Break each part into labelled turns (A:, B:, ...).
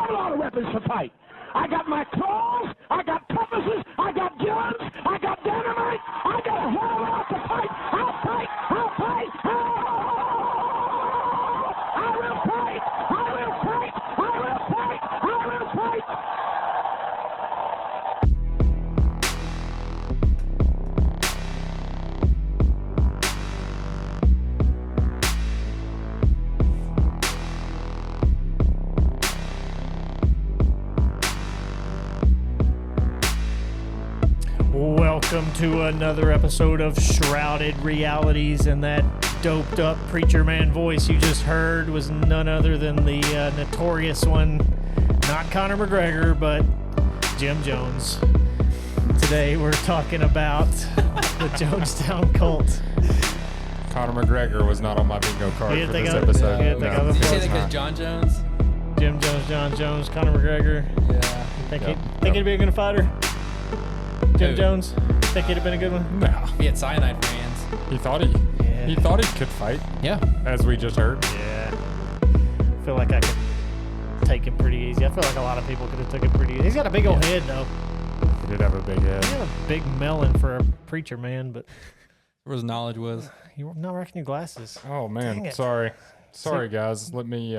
A: got a lot of weapons to fight. I got my claws, I got compasses, I got guns, I got dynamite, I got a whole lot to fight. I'll fight, I'll fight, I will fight, I will fight, I will fight, I will fight.
B: Welcome to another episode of Shrouded Realities, and that doped up preacher man voice you just heard was none other than the notorious one, not Conor McGregor, but Jim Jones. Today we're talking about the Jonestown cult.
C: Conor McGregor was not on my bingo card for this episode.
B: You
D: say that because John Jones?
B: Jim Jones, John Jones, Conor McGregor.
D: Yeah.
B: Think he'd be a good fighter? Jim Jones? Think he'd have been a good one?
C: No.
D: He had cyanide for hands.
C: He thought he could fight.
D: Yeah.
C: As we just heard.
B: Yeah. I feel like I could take him pretty easy. I feel like a lot of people could have took him pretty easy. He's got a big old head, though.
C: He did have a big head.
B: He had a big melon for a preacher man, but
D: Where his knowledge was.
B: you're not rocking your glasses.
C: Oh
B: Dang
C: man,
B: it.
C: sorry guys. Let me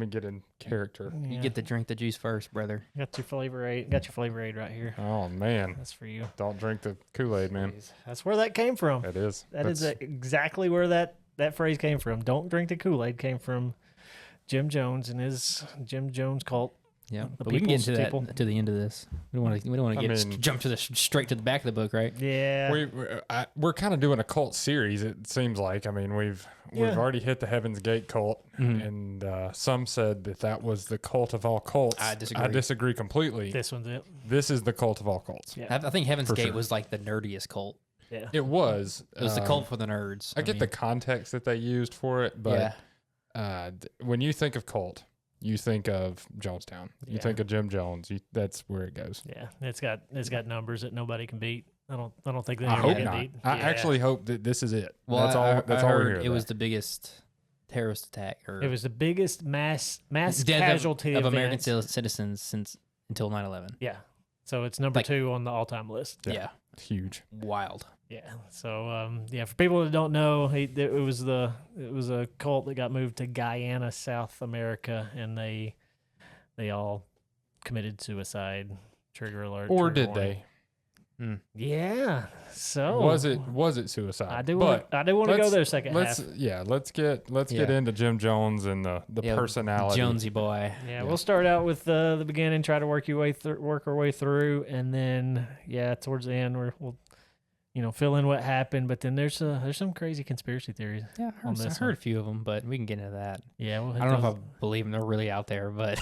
C: get in character.
D: You get to drink the juice first, brother.
B: Got your flavor aid. Right here.
C: Oh man,
B: That's for you.
C: don't drink the Kool-Aid, man.
B: That's where that came from.
C: It is.
B: That is exactly where that phrase came from. Don't drink the Kool-Aid came from Jim Jones and his Jim Jones cult.
D: Yeah,
B: The
D: but we can get into
B: people's
D: that to the end of this. We don't want to jump to the straight to the back of the book, right?
B: Yeah.
C: We're kind of doing a cult series. It seems like. I mean, we've already hit the Heaven's Gate cult, and some said that was the cult of all cults.
D: I disagree.
C: I disagree completely.
B: This one's it.
C: This is the cult of all cults.
B: Yeah.
D: I think Heaven's
C: For
D: Gate
C: sure.
D: was like the nerdiest cult.
B: Yeah.
C: It was.
D: It was the cult for the nerds.
C: I get the context that they used for it, but when you think of cult, you think of Jonestown. You think of Jim Jones. That's where it goes.
B: Yeah. It's got numbers that nobody can beat. I don't think they
C: I
B: ever
C: hope
B: can
C: not.
B: beat.
C: I
B: Yeah.
C: actually hope that this is it.
D: Well,
C: That's all
D: I
C: we
D: heard
C: hear.
D: it was the biggest terrorist attack or
B: It was the biggest mass
D: death
B: casualty
D: of American
B: event.
D: citizens until 9/11.
B: Yeah. So it's number
D: Like-
B: 2 on the all-time list.
D: Yeah.
C: huge.
D: Wild.
B: Yeah. So for people that don't know, it was a cult that got moved to Guyana, South America, and they all committed suicide. Trigger alert.
C: Or
B: trigger
C: did
B: warning.
C: they?
B: Yeah. So
C: Was it suicide?
B: I do want to go there second half.
C: Let's get into Jim Jones and the personality.
D: Jonesy boy.
B: Yeah, we'll start out with the beginning, try to work our way through, and then towards the end we'll fill in what happened. But then there's some crazy conspiracy theories.
D: Yeah, I heard a few of them, but we can get into that.
B: Yeah,
D: I don't know if I believe them; they're really out there, but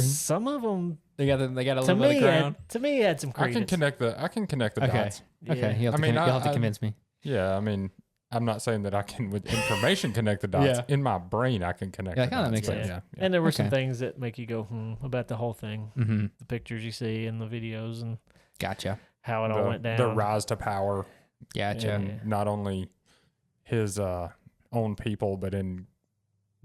B: some of them
D: they got a little bit of ground.
B: To me, it had some
C: I
B: credence.
C: can connect the
D: Okay.
C: dots.
D: Okay,
B: Yeah.
D: you'll have to convince me.
C: Yeah, I mean, I'm not saying that I can with information connect the dots.
D: Yeah.
C: In my brain, I can connect.
D: Yeah,
C: the
D: kinda
C: dots.
D: makes
C: but
D: sense.
C: Yeah.
B: And there were some
D: Okay.
B: things that make you go about the whole thing,
D: Mm-hmm.
B: the pictures you see and the videos and
D: Gotcha.
B: how it all went down.
C: The rise to power.
D: Gotcha.
C: In not only his own people, but in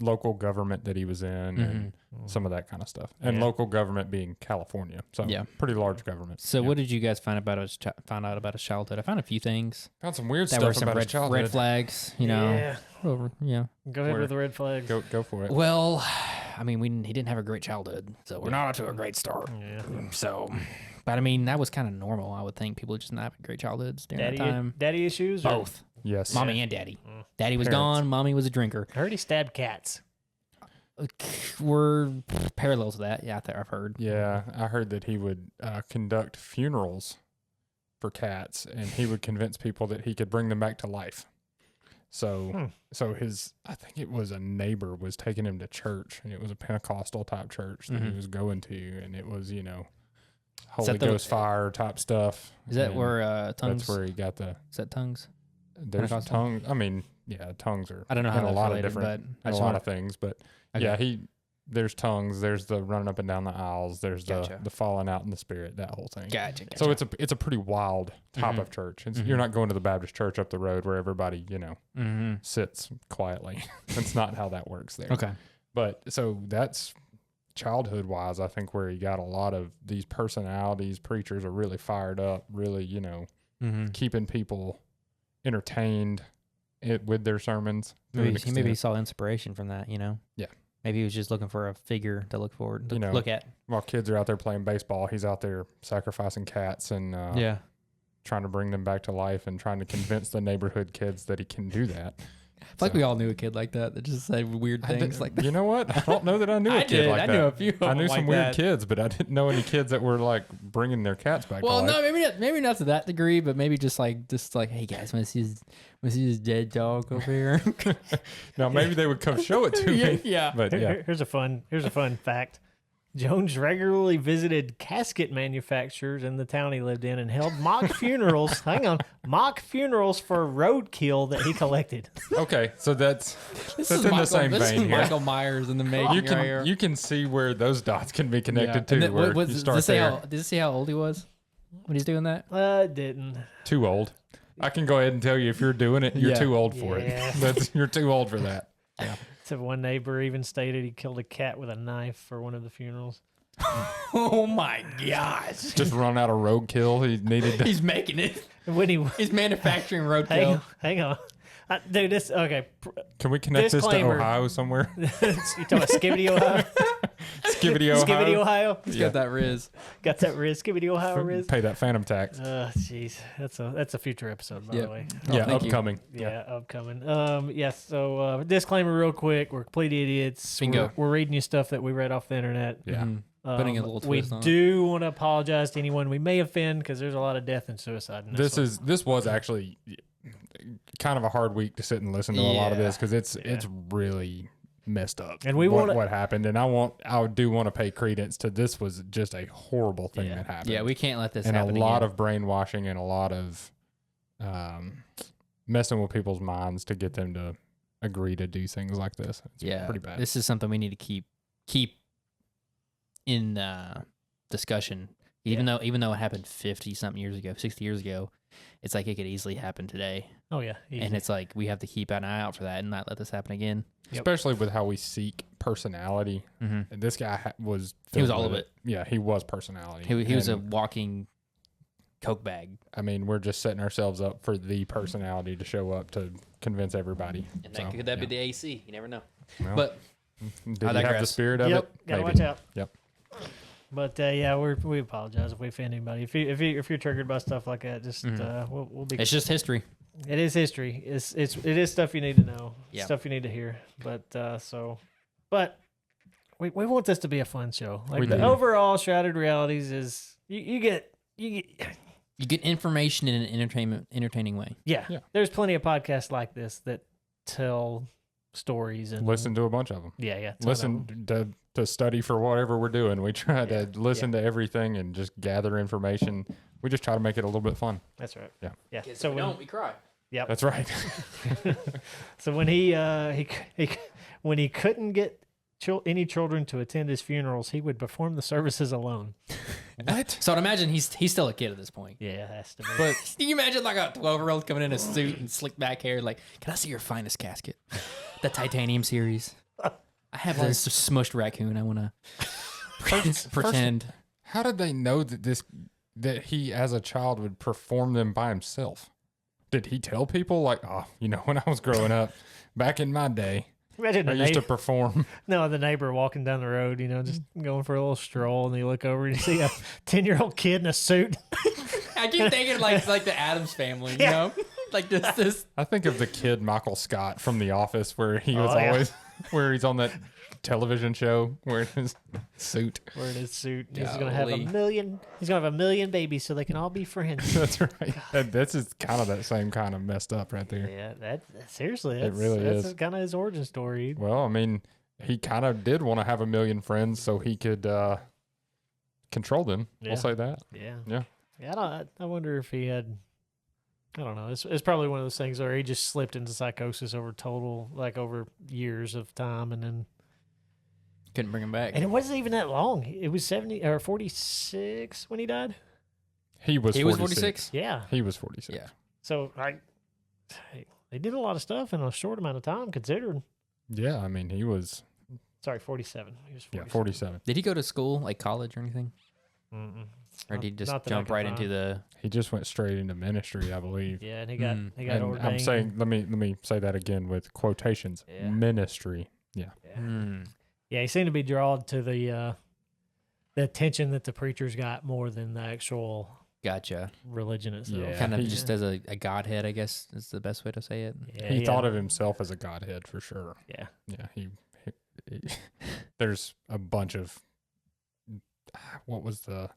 C: local government that he was in, and some of that kind of stuff. And
B: Yeah.
C: local government being California, so pretty large government.
D: So,
C: Yeah.
D: what did you guys find out about his childhood? I found a few things.
C: Found some weird
D: That
C: stuff
D: were some
C: about his childhood.
D: red flags. You know.
B: Yeah.
D: Yeah.
B: Go ahead
C: Where-
B: with the red flags.
C: Go for it.
D: Well, I mean, he didn't have a great childhood, so we're not off to a great start.
B: Yeah.
D: So, but I mean, that was kind of normal. I would think people just not having great childhoods during that time.
B: Daddy issues? or-
D: Both,
C: Yes.
D: mommy and daddy. Daddy was
C: Parents.
D: gone. Mommy was a drinker.
B: I heard he stabbed cats.
D: We're parallels to that. Yeah, I've heard.
C: Yeah, I heard that he would conduct funerals for cats, and he would convince people that he could bring them back to life. So, I think it was a neighbor was taking him to church, and it was a Pentecostal type church that he was going to, and it was Holy Ghost fire type stuff.
D: Is that
C: and
D: where tongues?
C: That's where he got the.
D: Is that tongues?
C: There's
D: Pentecostal?
C: tongues. I mean, yeah, tongues are.
D: I don't know how
C: in a
D: that's
C: lot
D: related,
C: of different,
D: but I
C: in a
D: just
C: lot
D: wanna-
C: of things, but
D: Okay.
C: yeah, there's tongues. There's the running up and down the aisles. There's
D: Gotcha.
C: the falling out in the spirit. That whole thing.
D: Gotcha.
C: So it's a pretty wild type of church. You're not going to the Baptist church up the road where everybody sits quietly. That's not how that works there.
D: Okay.
C: But so that's childhood wise, I think where he got a lot of these personalities. Preachers are really fired up, really, keeping people entertained with their sermons.
D: Maybe he saw inspiration from that,
C: Yeah.
D: Maybe he was just looking for a figure to look forward to look at.
C: While kids are out there playing baseball, he's out there sacrificing cats and trying to bring them back to life and trying to convince the neighborhood kids that he can do that.
D: It's like we all knew a kid like that just said weird things like that.
C: You know what? I don't know that I knew a kid like that.
D: I knew a few of them.
C: I knew some
D: like
C: weird
D: that.
C: kids, but I didn't know any kids that were like bringing their cats back to life.
D: Well, no, maybe not to that degree, but maybe just like, hey guys, want to see his dead dog over here?
C: Now maybe they would come show it to me.
D: Yeah.
C: But yeah.
B: Here's a fun fact. Jones regularly visited casket manufacturers in the town he lived in and held mock funerals. Mock funerals for roadkill that he collected.
C: Okay, so that's in the same
D: this
C: vein
D: is
C: here.
D: Michael Myers in the making right here.
C: You can see where those dots can be connected
D: And
C: to.
D: then,
C: Where
D: does
C: you
D: it
C: start
D: say
C: there.
D: does it say how old he was when he's doing that?
B: Didn't.
C: Too old. I can go ahead and tell you if you're doing it, you're
D: Yeah.
C: too old for
B: Yeah.
C: it. You're too old for that.
B: So one neighbor even stated he killed a cat with a knife for one of the funerals.
D: Oh my gosh.
C: Just run out of roadkill. He needed to.
D: He's making it.
B: When he
D: He's manufacturing roadkill.
B: hang on. Dude, this okay.
C: Can we connect this to
B: Disclaimer.
C: Ohio somewhere?
B: You talking about Skibbity, Ohio?
C: Skibbity, Ohio.
B: Skibbity, Ohio.
D: He's got that Riz.
B: Got that Riz? Skibbity, Ohio Riz?
C: Pay that phantom tax.
B: Jeez, that's a future episode, by
D: Yep.
B: the way.
C: Yeah,
D: thank you.
C: upcoming.
B: Yeah, upcoming. Yes. So disclaimer, real quick. We're complete idiots.
D: Bingo.
B: We're reading you stuff that we read off the internet.
C: Yeah.
D: Mhm. Putting a little
B: we
D: twist on it.
B: do want to apologize to anyone we may offend because there's a lot of death and suicide in this.
C: This was actually kind of a hard week to sit and listen to a lot of this because it's really messed up.
B: And we wanna-
C: what happened, and I do want to pay credence to this was just a horrible thing that happened.
D: Yeah, we can't let this
C: and
D: happen
C: a lot
D: again.
C: of brainwashing and a lot of messing with people's minds to get them to agree to do things like this. It's pretty bad.
D: This is something we need to keep in discussion. Even though it happened 50 something years ago, 60 years ago, it's like it could easily happen today.
B: Oh yeah, easy.
D: And it's like we have to keep an eye out for that and not let this happen again.
B: Yep.
C: Especially with how we seek personality.
D: Mm-hmm.
C: And this guy was
D: He was
C: filled
D: all
C: with
D: of it.
C: Yeah, he was personality.
D: He was a
C: And,
D: walking Coke bag.
C: I mean, we're just setting ourselves up for the personality to show up to convince everybody.
D: And that could be the AC. You never know.
C: Well,
D: But
C: did
D: I
C: you have the
D: digress.
C: spirit of
B: Yep,
C: it?
B: gotta
C: Maybe.
B: watch out.
C: Yep.
B: But yeah, we apologize if we offend anybody. If you're triggered by stuff like that, just we'll be.
D: it's just history.
B: It is history. It is stuff you need to know.
D: Yeah.
B: Stuff you need to hear. But we want this to be a fun show. Like
C: We
B: the
C: do.
B: overall Shrouded Realities is you get.
D: You get information in an entertaining way.
B: Yeah.
C: Yeah.
B: There's plenty of podcasts like this that tell stories and
C: Listen to a bunch of them.
B: Yeah, yeah. ton of them.
C: Listen to study for whatever we're doing. We try to listen to everything and just gather information. We just try to make it a little bit fun.
B: That's right.
C: Yeah.
B: Yeah. So when,
D: we cry.
B: yep.
C: That's right.
B: So when he when he couldn't get any children to attend his funerals, he would perform the services alone.
C: What?
D: So I'd imagine he's still a kid at this point.
B: Yeah, it has to be.
C: But
D: Can you imagine like a 12-year-old coming in a suit and slick back hair, like, can I see your finest casket? The titanium series. I have this smushed raccoon. I want to pretend.
C: how did they know that he as a child would perform them by himself? Did he tell people like, when I was growing up, back in my day,
B: Imagine
C: I used to perform.
B: the neighbor walking down the road, just going for a little stroll, and you look over and you see a 10-year-old kid in a suit.
D: I keep thinking like the Addams Family, you know, like this.
C: I think of the kid Michael Scott from The Office, where he was
B: yeah.
C: always where he's on that television show wearing his suit.
B: Wearing his suit. He's gonna have
D: Golly.
B: He's gonna have a million babies so they can all be friends.
C: That's right. That's just kind of that same kind of messed up right there.
B: Yeah, that seriously,
C: It really
B: that's
C: is.
B: kind of his origin story.
C: Well, I mean, he kind of did want to have a million friends so he could control them.
B: Yeah.
C: We'll say that.
B: Yeah. I wonder if he had. I don't know. It's probably one of those things where he just slipped into psychosis over years of time, and then
D: Couldn't bring him back.
B: it wasn't even that long. It was 70 or 46 when he died.
C: He was
D: 46.
B: Yeah.
C: He was 46.
D: Yeah.
B: So they did a lot of stuff in a short amount of time, considering.
C: Yeah, I mean, he was
B: Sorry, 47. He was 47.
C: Yeah, 47.
D: Did he go to school, like college or anything?
B: Mm-mm.
D: Or did he just
B: Not that I
D: jump
B: can
D: right
B: find.
D: into the...
C: He just went straight into ministry, I believe.
B: Yeah, and he got
C: And
B: ordained.
C: I'm saying, let me say that again with quotations.
B: Yeah.
C: Ministry. Yeah.
B: Yeah, he seemed to be drawn to the attention that the preachers got more than the actual
D: Gotcha.
B: religion itself.
C: Yeah.
D: Kind of
C: he-
D: just as a godhead, I guess is the best way to say it.
B: Yeah,
C: He thought of himself as a godhead for sure.
B: Yeah.
C: Yeah, he there's a bunch of what was the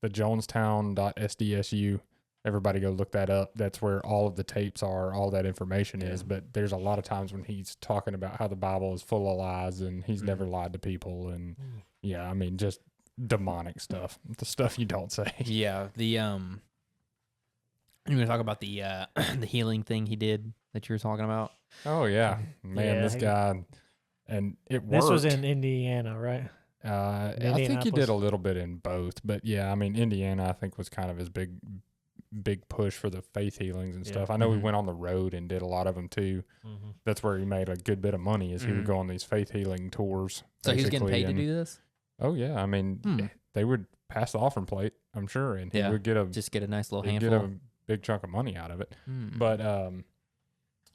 C: Jonestown.sdsu. Everybody go look that up. That's where all of the tapes are, all that information is. But there's a lot of times when he's talking about how the Bible is full of lies and he's never lied to people. And yeah, I mean, just demonic stuff, the stuff you don't say.
D: Yeah. The you want to talk about the the healing thing he did that you were talking about?
C: Oh yeah, man,
B: Yeah,
C: this guy, and it worked.
B: This was in Indiana, right?
C: I think he
B: Indianapolis.
C: did a little bit in both, but yeah, I mean, Indiana, I think was kind of his big push for the faith healings and stuff. I know he went on the road and did a lot of them too.
B: Mm-hmm.
C: That's where he made a good bit of money. Is he would go on these faith healing tours.
D: So he was getting
C: basically,
D: paid to
C: and-
D: do this?
C: Oh yeah, I mean, they would pass the offering plate, I'm sure, and he
D: Yeah,
C: would get a
D: Just get a nice little
C: he'd
D: handful.
C: get a big chunk of money out of it.
D: Hmm.
C: But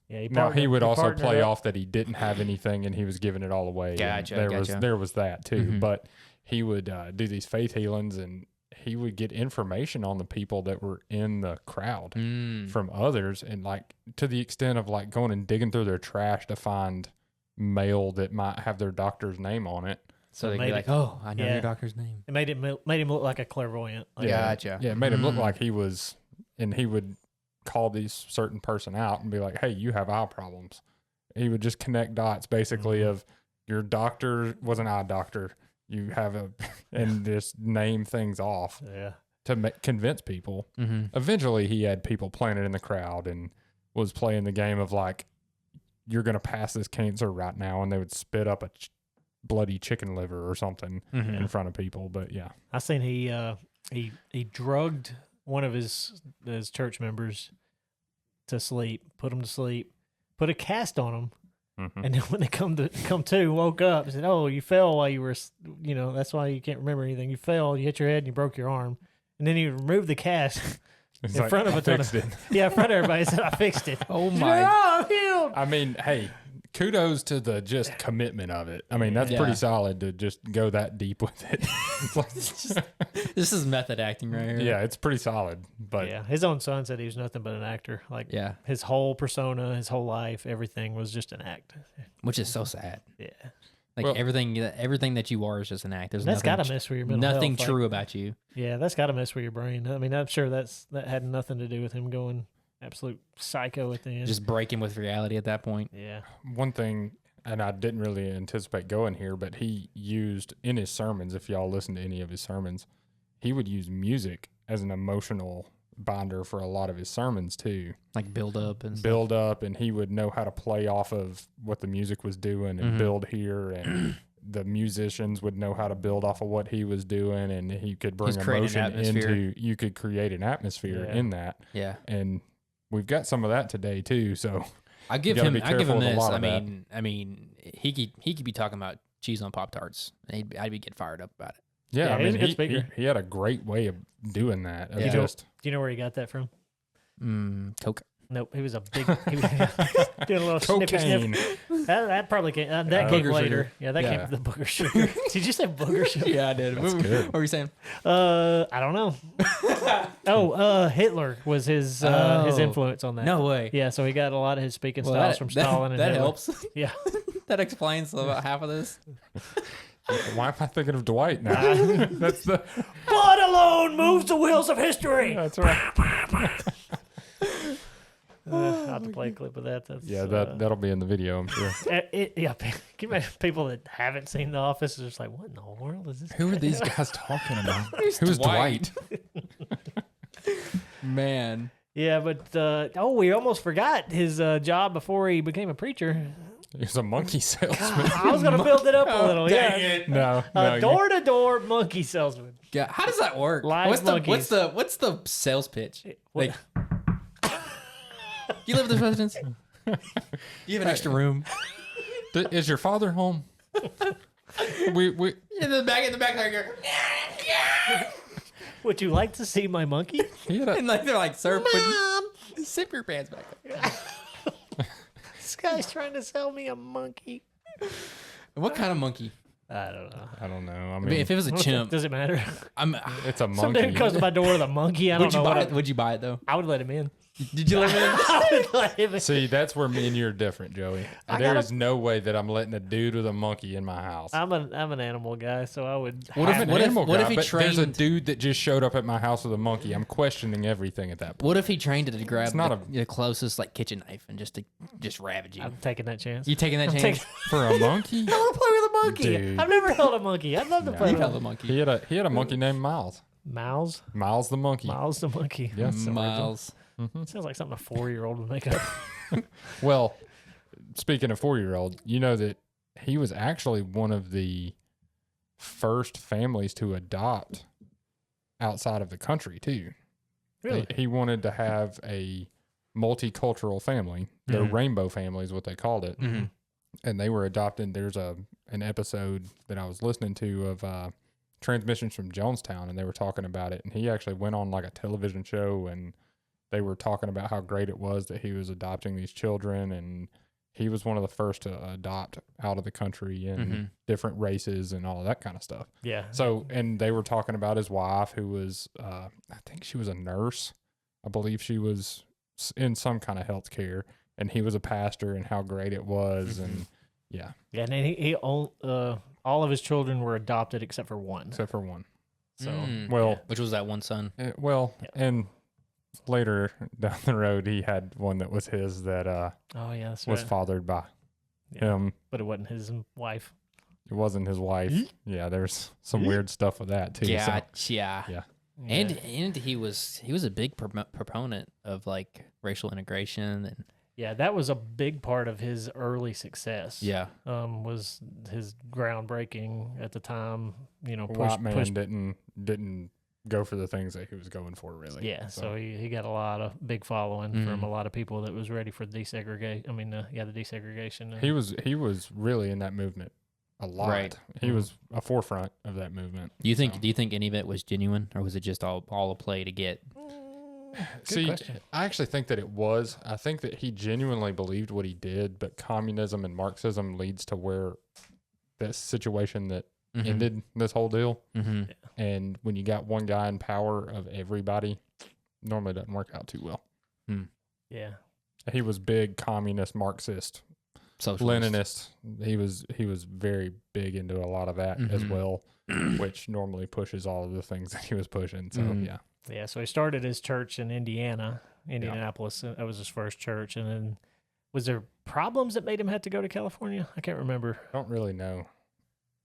B: Yeah,
C: now he would also
B: partnered
C: play
B: up.
C: off that he didn't have anything and he was giving it all away. and
D: Gotcha,
C: there was that too.
D: Mhm.
C: But he would do these faith healings and he would get information on the people that were in the crowd from others, and like to the extent of like going and digging through their trash to find mail that might have their doctor's name on it.
D: So they could
B: made
D: be
B: it-
D: like, oh, I know
B: yeah.
D: your doctor's name.
B: It made him look like a clairvoyant. Like,
D: Gotcha.
C: Yeah, it made him look
D: Mm.
C: like he was, and he would call these certain person out and be like, "Hey, you have eye problems." He would just connect dots, basically, of your doctor was an eye doctor. You have a, and just name things off
B: Yeah.
C: to convince people.
D: Mm-hmm.
C: Eventually, he had people planted in the crowd and was playing the game of like, "You're gonna pass this cancer right now," and they would spit up a bloody chicken liver or something in front of people. But yeah,
B: I seen he drugged one of his church members to sleep, put him to sleep, put a cast on him, and then when they come to woke up and said, "Oh, you fell while you were, that's why you can't remember anything. You fell, you hit your head, and you broke your arm." And then he removed the cast
C: it's
B: in
C: like,
B: front of
C: "I
B: a ton
C: fixed
B: of,
C: it."
B: yeah, in front of everybody. Said, "I fixed it."
D: Oh
B: She
D: my.
B: said, "Oh, I'm healed."
C: I mean, hey, kudos to the just commitment of it. I mean, that's
D: Yeah.
C: pretty solid to just go that deep with it. It's like,
D: This is method acting right here.
C: yeah, it's pretty solid. But
B: Yeah, his own son said he was nothing but an actor. Like,
D: Yeah.
B: his whole persona, his whole life, everything was just an act.
D: Which is so sad.
B: Yeah,
D: Like
C: Well-
D: everything that you are is just an act. There's
B: that's
D: nothing,
B: got to mess with your mental
D: nothing
B: health. Like,
D: true about you.
B: yeah, that's got to mess with your brain. I mean, I'm sure that had nothing to do with him going absolute psycho at the end.
D: Just breaking with reality at that point.
B: yeah,
C: one thing, and I didn't really anticipate going here, but he used in his sermons, if y'all listen to any of his sermons, he would use music as an emotional binder for a lot of his sermons too.
D: Like build up and stuff.
C: Build up, and he would know how to play off of what the music was doing and build here, and the musicians would know how to build off of what he was doing, and he could bring
D: He's creating an
C: emotion
D: atmosphere.
C: into, you could create an atmosphere
B: Yeah.
C: in that,
D: Yeah.
C: and we'd got some of that today too. So
D: I give
C: gotta
D: him
C: be
D: I give
C: careful
D: him
C: with a
D: this.
C: lot
D: I
C: of that.
D: mean he could be talking about cheese on Pop-Tarts and I'd be getting fired up about it.
C: yeah,
B: Yeah,
C: I
B: he's
C: mean,
B: a good speaker.
C: he had a great way of doing that. Of
D: Yeah.
C: just
B: do you know where he got that from?
D: Coke.
B: Nope, he was a big. He was doing a little snippy
C: cocaine.
B: sniff. That probably came. That came
D: Booger
B: later.
D: sugar.
B: Yeah, that
C: Yeah.
B: came from the booger sugar. Did you say booger sugar?
D: Yeah, I did.
C: good.
D: What were you saying?
B: I don't know. Hitler was his influence on that.
D: No way.
B: Yeah, so he got a lot of his speaking styles from Stalin and
D: that
B: Hitler.
D: helps.
B: Yeah.
D: That explains about half of this.
C: Why am I thinking of Dwight now? That's the.
B: Blood alone moves the wheels of history.
C: That's right.
B: I'll have to play a clip of that. That's,
C: Yeah, that'll be in the video, I'm sure.
B: yeah, can you imagine people that haven't seen The Office are just like, what in the world is this?
C: Who are these guys talking about?
D: Who's
C: Who's
D: Dwight?
C: Dwight?
D: Man.
B: Yeah, but we almost forgot his job before he became a preacher.
C: He was a monkey salesman.
B: I was going to build it up a little. Yeah,
C: No,
B: door-to-door monkey salesman.
D: Yeah, how does that work?
B: Live
D: What's
B: monkeys.
D: what's the sales pitch?
B: What-
D: Like, you live with the residents? You have an extra room?
C: Is your father home? we
D: in the back there.
B: Would you like to see my monkey?
C: he had a,
D: And like they're like, sir, zip your pants back up.
B: This guy's trying to sell me a monkey.
D: What kind of monkey?
B: I don't know.
C: I don't know. I
D: I
C: mean,
D: mean, if it was a chimp,
B: Does it matter?
C: it's a
B: Some dude
C: monkey.
B: comes to my door with a monkey. I don't
D: would you
B: know
D: buy
B: what
D: it? Would you buy it though?
B: I would let him in.
D: Did you let him in?
B: I would let him in.
C: See, that's where me and you are different, Joey. There is no way that I'm letting a dude with a monkey in my house.
B: I'm an animal guy, so I would.
D: What if-
B: have
D: what
B: it.
D: if-
C: Animal
D: what
C: guy,
D: if he
C: but there's a
D: trained-
C: dude that just showed up at my house with a monkey. I'm questioning everything at that point.
D: What if he trained it to grab
C: not
D: the closest like kitchen knife and just ravage you?
B: I'm taking that chance.
D: You taking that
B: I'm
D: chance?
B: taking-
C: For a monkey?
B: I want to play with a monkey.
C: Dude.
B: I've never held a monkey. I'd love to play
D: You
B: with
D: held
B: a
D: a monkey.
C: He had a monkey named Miles.
B: Miles.
C: Miles the monkey.
B: Miles the monkey.
C: Yes.
B: That's so
D: Miles.
B: Sounds like something a 4-year-old would make up.
C: Well, speaking of 4-year-old, you know that he was actually one of the first families to adopt outside of the country too.
B: Really?
C: He wanted to have a multicultural family. Their rainbow family is what they called it.
D: Mm-hmm.
C: And they were adopted. There's an episode that I was listening to of transmissions from Jonestown, and they were talking about it. And he actually went on like a television show, and they were talking about how great it was that he was adopting these children, and he was one of the first to adopt out of the country and different races and all of that kind of stuff.
B: Yeah.
C: So, and they were talking about his wife, who was, I think she was a nurse. I believe she was in some kind of health care, and he was a pastor, and how great it was. And yeah,
B: Yeah, and he all of his children were adopted except for one.
C: except for one.
B: So
C: Well,
D: Which was that one son?
C: and later down the road, he had one that was his that
B: oh yeah, that's
C: was
B: right.
C: fathered by
B: Yeah.
C: him.
B: But it wasn't his wife.
C: It wasn't his wife. Yeah, there's some weird stuff with that too.
D: Yeah,
C: So,
D: yeah.
C: yeah.
D: And he was a big proponent of like racial integration and
B: Yeah, that was a big part of his early success.
D: yeah.
B: Was his groundbreaking at the time. You know,
C: White man
B: push.
C: didn't go for the things that he was going for, really.
B: Yeah, so he got a lot of big following from a lot of people that was ready for desegregate. I mean, the desegregation.
C: He was really in that movement a lot.
D: Right.
C: He was a forefront of that movement.
D: Do you think any of it was genuine, or was it just all a play to get?
C: See,
B: question.
C: I actually think that it was. I think that he genuinely believed what he did, but communism and Marxism leads to where this situation that ended this whole deal.
D: Mm-hmm.
C: And when you got one guy in power of everybody, normally doesn't work out too well.
B: Yeah.
C: He was big communist, Marxist,
D: Socialist.
C: Leninist. He was very big into a lot of that as well, which normally pushes all of the things that he was pushing. So yeah.
B: Yeah, so he started his church in Indianapolis. That was his first church. And then was there problems that made him have to go to California? I can't remember.
C: I don't really know.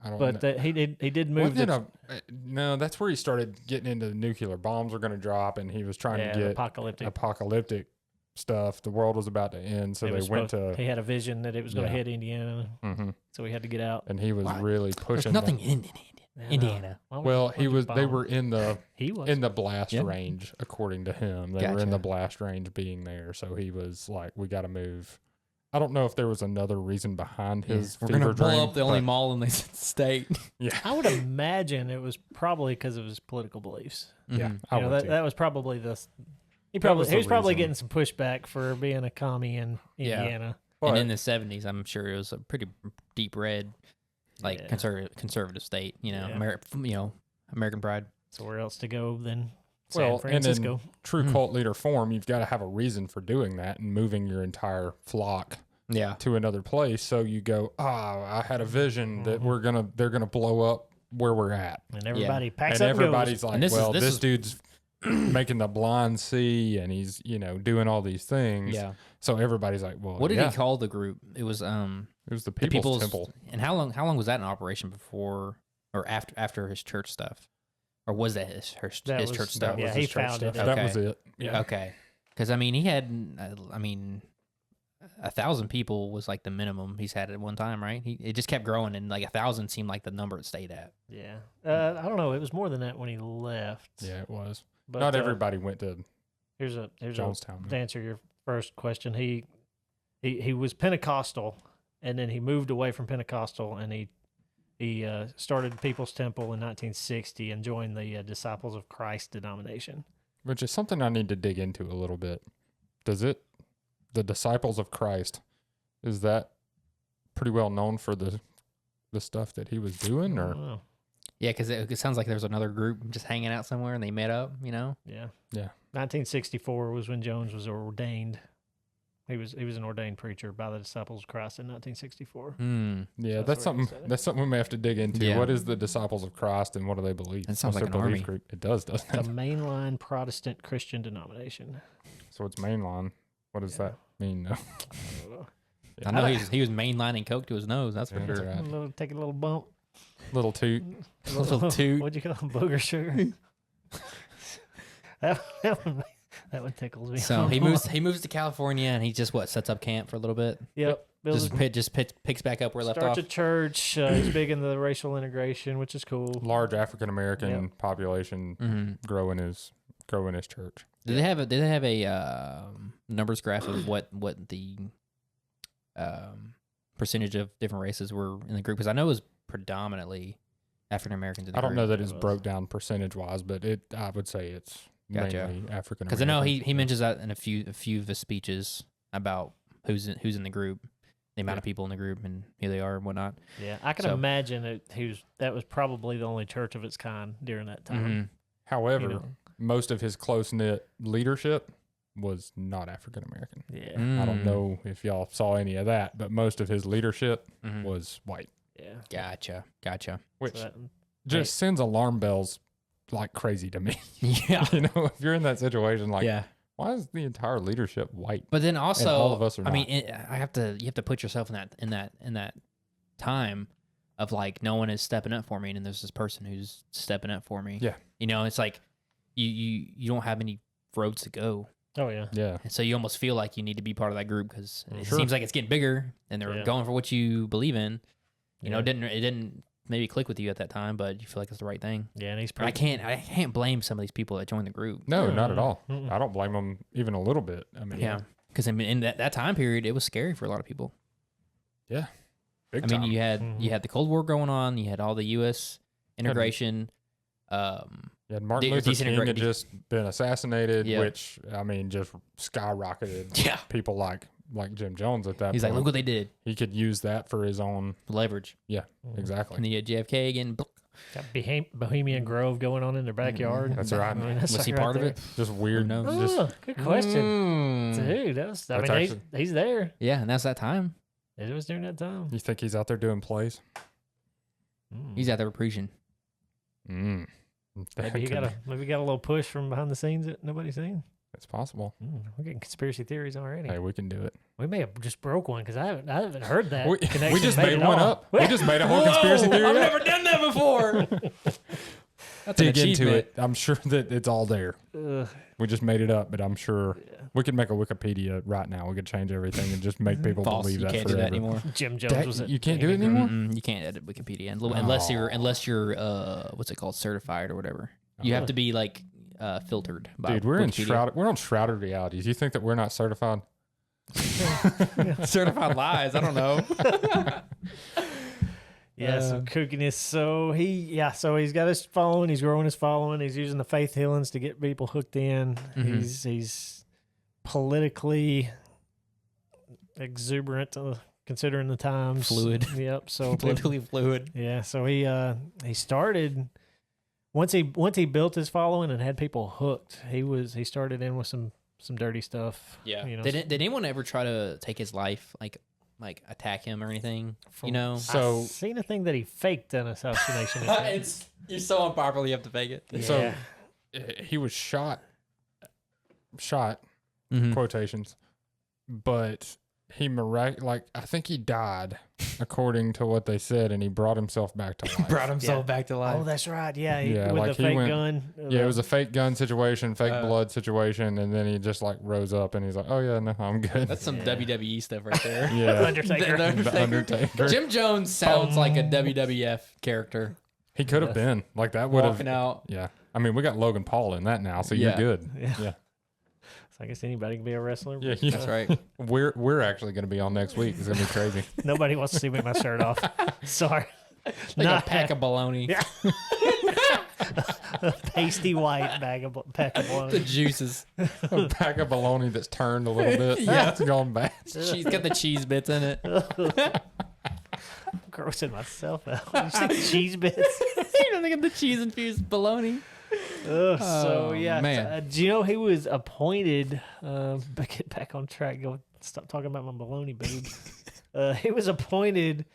C: I don't
B: But
C: know.
B: he did move.
C: No, that's where he started getting into the nuclear bombs were going to drop, and he was trying to get apocalyptic stuff. The world was about to end, so they went to.
B: He had a vision that it was going to hit Indiana, so he had to get out.
C: And he was really pushing.
D: There's nothing in Indiana.
C: Well, he was. They were in the.
B: He was
C: in the blast range, according to him. They were in the blast range, being there. So he was like, "We got to move." I don't know if there was another reason behind his.
D: We're gonna blow
C: dream,
D: up the only mall in the state.
C: Yeah,
B: I would imagine it was probably because of his political beliefs.
C: yeah.
B: That was probably the. He was probably getting some pushback for being a commie in Indiana.
D: And in the 70s, I'm sure it was a pretty deep red, like conservative state. You know, American pride.
B: So where else to go than San Francisco?
C: And in true cult leader form, you've got to have a reason for doing that and moving your entire flock to another place. So you go, I had a vision that they're gonna blow up where we're at,
B: and everybody packs
C: and
B: up
C: everybody's
B: and
C: like, this dude's making the blind see, and he's doing all these things.
D: Yeah.
C: So everybody's like, well,
D: what did he call the group? It was
C: it was the People's Temple.
D: And how long was that in operation before or after his church stuff? Or was that his church stuff?
B: Yeah, he founded it.
C: That was it. Yeah.
D: Okay. Because, I mean, he had, 1,000 people was like the minimum he's had at one time, right? It just kept growing, and like 1,000 seemed like the number it stayed at.
B: Yeah. I don't know. It was more than that when he left.
C: Yeah, it was.
B: But,
C: Not everybody went to
B: here's
C: Jonestown.
B: To answer your first question, he was Pentecostal, and then he moved away from Pentecostal, and he He started People's Temple in 1960 and joined the Disciples of Christ denomination.
C: Which is something I need to dig into a little bit. The Disciples of Christ, is that pretty well known for the stuff that he was doing, or?
B: Oh,
D: Yeah, because it sounds like there's another group just hanging out somewhere and they met up, you know?
B: yeah.
C: Yeah.
B: 1964 was when Jones was ordained. He was an ordained preacher by the Disciples of Christ in 1964.
C: Yeah,
B: That's
C: that's
B: where he
C: something.
B: said it.
C: That's something we may have to dig into.
D: Yeah.
C: What is the Disciples of Christ, and what do they believe?
D: That sounds
C: What's
D: like
C: their
D: an
C: belief
D: army.
C: group? It does, doesn't
B: The
C: it?
B: mainline Protestant Christian denomination.
C: So it's mainline. What does
B: Yeah.
C: that mean?
B: I don't know.
D: I know he was mainlining coke to his nose, that's for
C: Yeah,
D: sure.
C: that's right.
B: Take a little bump.
C: Little toot.
D: A little toot.
B: What'd you call them? Booger sugar. that one tickles me.
D: So he moves to California and he just sets up camp for a little bit.
B: Yep.
D: Picks back up where he left
B: Starts
D: off.
B: a church. He's big into the racial integration, which is cool.
C: Large African American population
D: Mm-hmm.
C: growing his church.
D: Did they have a numbers graph of what the percentage of different races were in the group? Because I know it was predominantly African Americans in the
C: I don't
D: group.
C: know that it's
B: It was.
C: broke down percentage wise, but I would say it's
D: Gotcha.
C: mainly African American.
D: Because I know he mentions that in a few of his speeches about who's in the group, the amount of people in the group, and who they are and whatnot.
B: Yeah, I can
D: So-
B: imagine that was probably the only church of its kind during that time.
D: Mm-hmm.
C: However,
B: You know.
C: most of his close knit leadership was not African American.
B: Yeah,
C: I don't know if y'all saw any of that, but most of his leadership
D: Mhm.
C: was white,
B: yeah.
D: Gotcha.
C: which
B: So that-
C: just sends alarm bells like crazy to me.
D: Yeah.
C: You know, if you're in that situation, like,
D: Yeah.
C: why is the entire leadership white?
D: But then also,
C: all of us are
D: I mean,
C: not.
D: you have to put yourself in that time of like no one is stepping up for me, and then there's this person who's stepping up for me.
C: Yeah.
D: You know, it's like you don't have any roads to go,
B: oh yeah.
C: Yeah.
D: and so you almost feel like you need to be part of that group because it
C: Sure.
D: seems like it's getting bigger, and they're
B: Yeah.
D: going for what you believe in. You know,
B: Yeah.
D: it didn't maybe click with you at that time, but you feel like it's the right thing.
B: Yeah, and he's
D: But I
B: pretty.
D: can't blame some of these people that joined the group.
C: No, not at all.
B: Mm-mm.
C: I don't blame them even a little bit. I mean,
D: Yeah, because I mean, in that time period, it was scary for a lot of people.
C: big
D: I
C: time.
D: mean, you
B: Mhm.
D: had the Cold War going on. You had all the U.S. integration.
C: You had Martin Luther King had just been assassinated,
D: Yeah.
C: which, I mean, just skyrocketed
D: Yeah,
C: people like Jim Jones at that
D: he's
C: point.
D: like, look what they did,
C: He could use that for his own.
D: leverage.
C: Yeah,
B: Mhm.
C: exactly.
D: And then you had JFK again.
B: Got Bohemian Grove going on in their backyard.
C: That's right.
B: I mean, that's
D: Was he
B: like
D: part
B: right
D: of it?
C: Just weird.
D: knows?
C: Just,
B: Oh, good question,
D: Mm.
B: dude. I
C: That's
B: mean,
C: actually-
B: he's there.
D: Yeah, and that's that time.
B: It was during that time.
C: you think he's out there doing plays?
B: Mm.
D: He's out there preaching.
C: Mm. That
B: Maybe he
C: could
B: got
C: be-
B: a little push from behind the scenes that nobody's seen.
C: It's possible.
B: We're getting conspiracy theories already.
C: Hey, we can do it.
B: We may have just broke one because I haven't heard that.
C: We
B: connection
C: just
B: made
C: made
B: at
C: one
B: all.
C: up. We just made a whole conspiracy theory
D: I've
C: up.
D: never done that before. That's an
C: Dig into
D: achievement.
C: it. I'm sure that it's all there.
B: Ugh,
C: We just made it up, but I'm sure
B: yeah.
C: we could make a Wikipedia right now. We could change everything and just make people
D: False.
C: believe
D: You
C: that
D: can't
C: forever.
D: do that anymore.
B: Jim Jones
C: That-
B: was it.
C: you can't do it anymore?
D: You can't edit Wikipedia unless you're what's it called, certified or whatever. You have to be like filtered by
C: Dude, we're
D: Wikipedia.
C: we're on shrouded realities. You think that we're not certified?
D: Certified lies. I don't know.
B: Yeah, some kookiness. So he's got his following. He's growing his following. He's using the faith healings to get people hooked in.
D: Mhm.
B: He's politically exuberant, considering the times.
D: Fluid.
B: Yep. So
D: Politically fluid.
B: yeah. So he started once he built his following and had people hooked. He started in with some dirty stuff.
D: Yeah.
B: You know,
D: Did anyone ever try to take his life, like attack him or anything? You know.
C: So-
B: I've seen a thing that he faked an assassination. attempt.
D: You're so unpopular. You have to fake it.
C: So
B: Yeah.
C: he was shot
D: Mhm.
C: quotations, but he I think he died according to what they said, and he brought himself back to life.
D: Brought himself
B: Yeah.
D: back to life.
B: Oh, that's right. Yeah,
C: Yeah,
B: with
C: like
B: the
C: he
B: fake
C: went-
B: gun.
C: Yeah, it was a fake gun situation, fake
D: Uh,
C: blood situation, and then he just like rose up and he's like, "Oh yeah, no, I'm good."
D: That's some
B: Yeah.
D: WWE stuff right there.
C: yeah,
B: Undertaker.
C: the Undertaker.
D: Jim Jones sounds like a WWF character.
C: He could have
B: Yes.
C: been like that. Would have.
D: Walking out.
C: Yeah, I mean, we got Logan Paul in that now, so
D: Yeah.
C: you're good.
B: Yeah.
C: Yeah,
B: So I guess anybody can be a wrestler.
C: yeah.
B: but,
C: yeah.
D: That's right.
C: We're actually going to be on next week. It's going to be crazy.
B: Nobody wants to see me with my shirt off. Sorry.
D: Like
B: Not-
D: a pack of bologna.
B: Yeah. A pasty white pack of
D: The
B: bologna.
D: juices.
C: A pack of bologna that's turned a little bit.
D: Yeah.
C: It's gone bad.
D: She's got the cheese bits in it.
B: Grossing myself out. You say cheese bits?
D: You don't think of the cheese infused bologna?
B: So
D: Oh,
B: yeah,
D: man.
B: do you know he was appointed? Get back on track. Go stop talking about my baloney, babe. He was appointed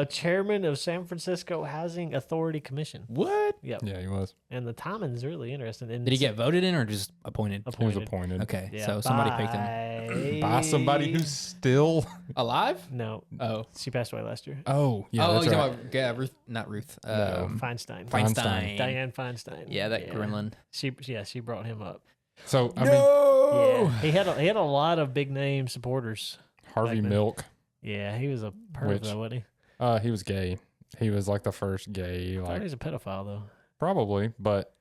B: chairman of San Francisco Housing Authority Commission.
D: What?
B: Yep.
C: Yeah, he was.
B: And the timing is really interesting. And
D: Did he get voted in or just appointed?
C: He was appointed.
D: Okay,
B: Yeah,
D: so somebody picked him.
C: By somebody who's still.
D: Alive?
B: No,
D: Oh.
B: she passed away last year.
C: Oh, yeah.
D: oh,
C: that's
D: you're
C: right.
D: talking about Ruth, not Ruth.
B: Feinstein.
C: Feinstein.
B: Diane Feinstein.
D: Yeah, that gremlin.
B: She brought him up.
C: So, I mean,
B: Yeah, he had a lot of big name supporters.
C: Harvey
B: back then.
C: Milk.
B: Yeah, he was a perv,
C: Which-
B: though, wasn't he?
C: He was gay. He was like the first gay,
B: I thought
C: like
B: he was a pedophile, though.
C: probably, but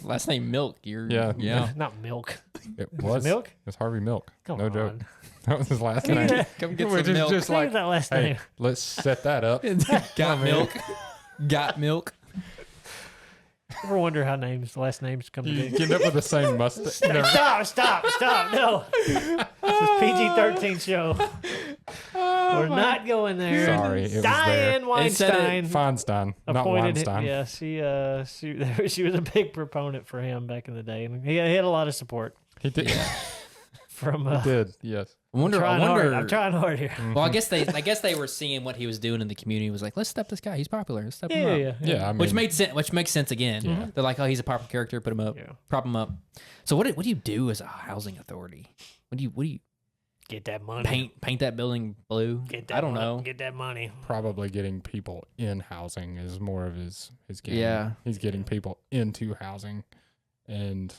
D: Last name Milk.
C: Yeah.
D: Yeah.
B: Not Milk.
C: it was
B: Milk?
C: It was Harvey Milk.
B: Come
C: no
B: on.
C: joke. That was his last
B: Look at
C: name.
B: that.
D: Come get
C: Which
D: some
C: is
D: milk.
C: just
B: Look at
C: like,
B: that last
C: hey,
B: name.
C: let's set that up.
D: Got milk. Got milk.
B: Ever wonder how last names come
C: You
B: together?
C: end up with the same mustache. No.
B: Stop. No. This is PG-13 show. We're not going there.
C: Sorry, it was
B: Diane
D: It said
B: Weinstein
C: Feinstein, not
B: appointed
C: Weinstein.
B: Yeah, she was a big proponent for him back in the day, and he had a lot of support
C: He did.
B: from.
C: He did. Yes.
D: I wonder.
B: I'm trying hard here.
D: Well, I guess they were seeing what he was doing in the community. Was like, let's step this guy. He's popular. Let's step him up.
C: Yeah. I mean,
D: Which made sense. Which makes sense again.
C: Yeah.
D: They're like, oh, he's a popular character. Put him up.
B: Yeah.
D: Prop him up. So what do you do as a housing authority? What do you
B: Get that money.
D: paint that building blue?
B: Get that
D: I don't
B: money.
D: know.
B: Get that money.
C: probably getting people in housing is more of his game.
D: Yeah.
C: He's getting people into housing, and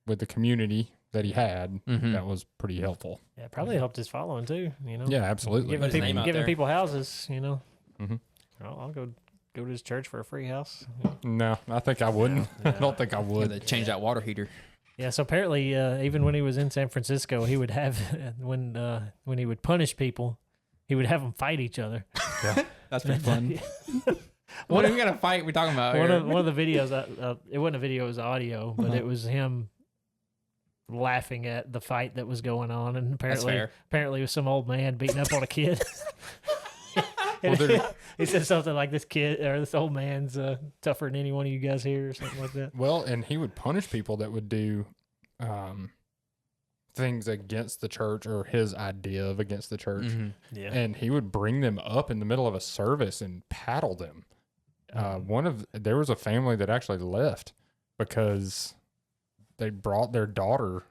C: with the community that he had,
D: Mhm.
C: that was pretty helpful.
B: Yeah, probably helped his following too. You know.
C: Yeah, absolutely.
B: Giving
D: Put his name
B: people,
D: out
B: giving
D: there.
B: people houses. You know.
C: Mhm.
B: I'll go to his church for a free house.
C: No, I think I wouldn't. I don't think I
D: Yeah,
C: would.
D: they change that water heater.
B: Yeah, so apparently, even when he was in San Francisco, he would have when he would punish people, he would have them fight each other.
D: That's pretty fun. What are we gonna fight? We talking about
B: one
D: here?
B: of the videos, it wasn't a video, it was audio, but it was him laughing at the fight that was going on, and
D: fair.
B: apparently it was some old man beating up on a kid.
C: Well, there-
B: He said something like, "This kid or this old man's tougher than any one of you guys here," or something like that.
C: Well, and he would punish people that would do things against the church or his idea of against the church.
D: Mhm.
B: Yeah,
C: And he would bring them up in the middle of a service and paddle them. There was a family that actually left because they brought their daughter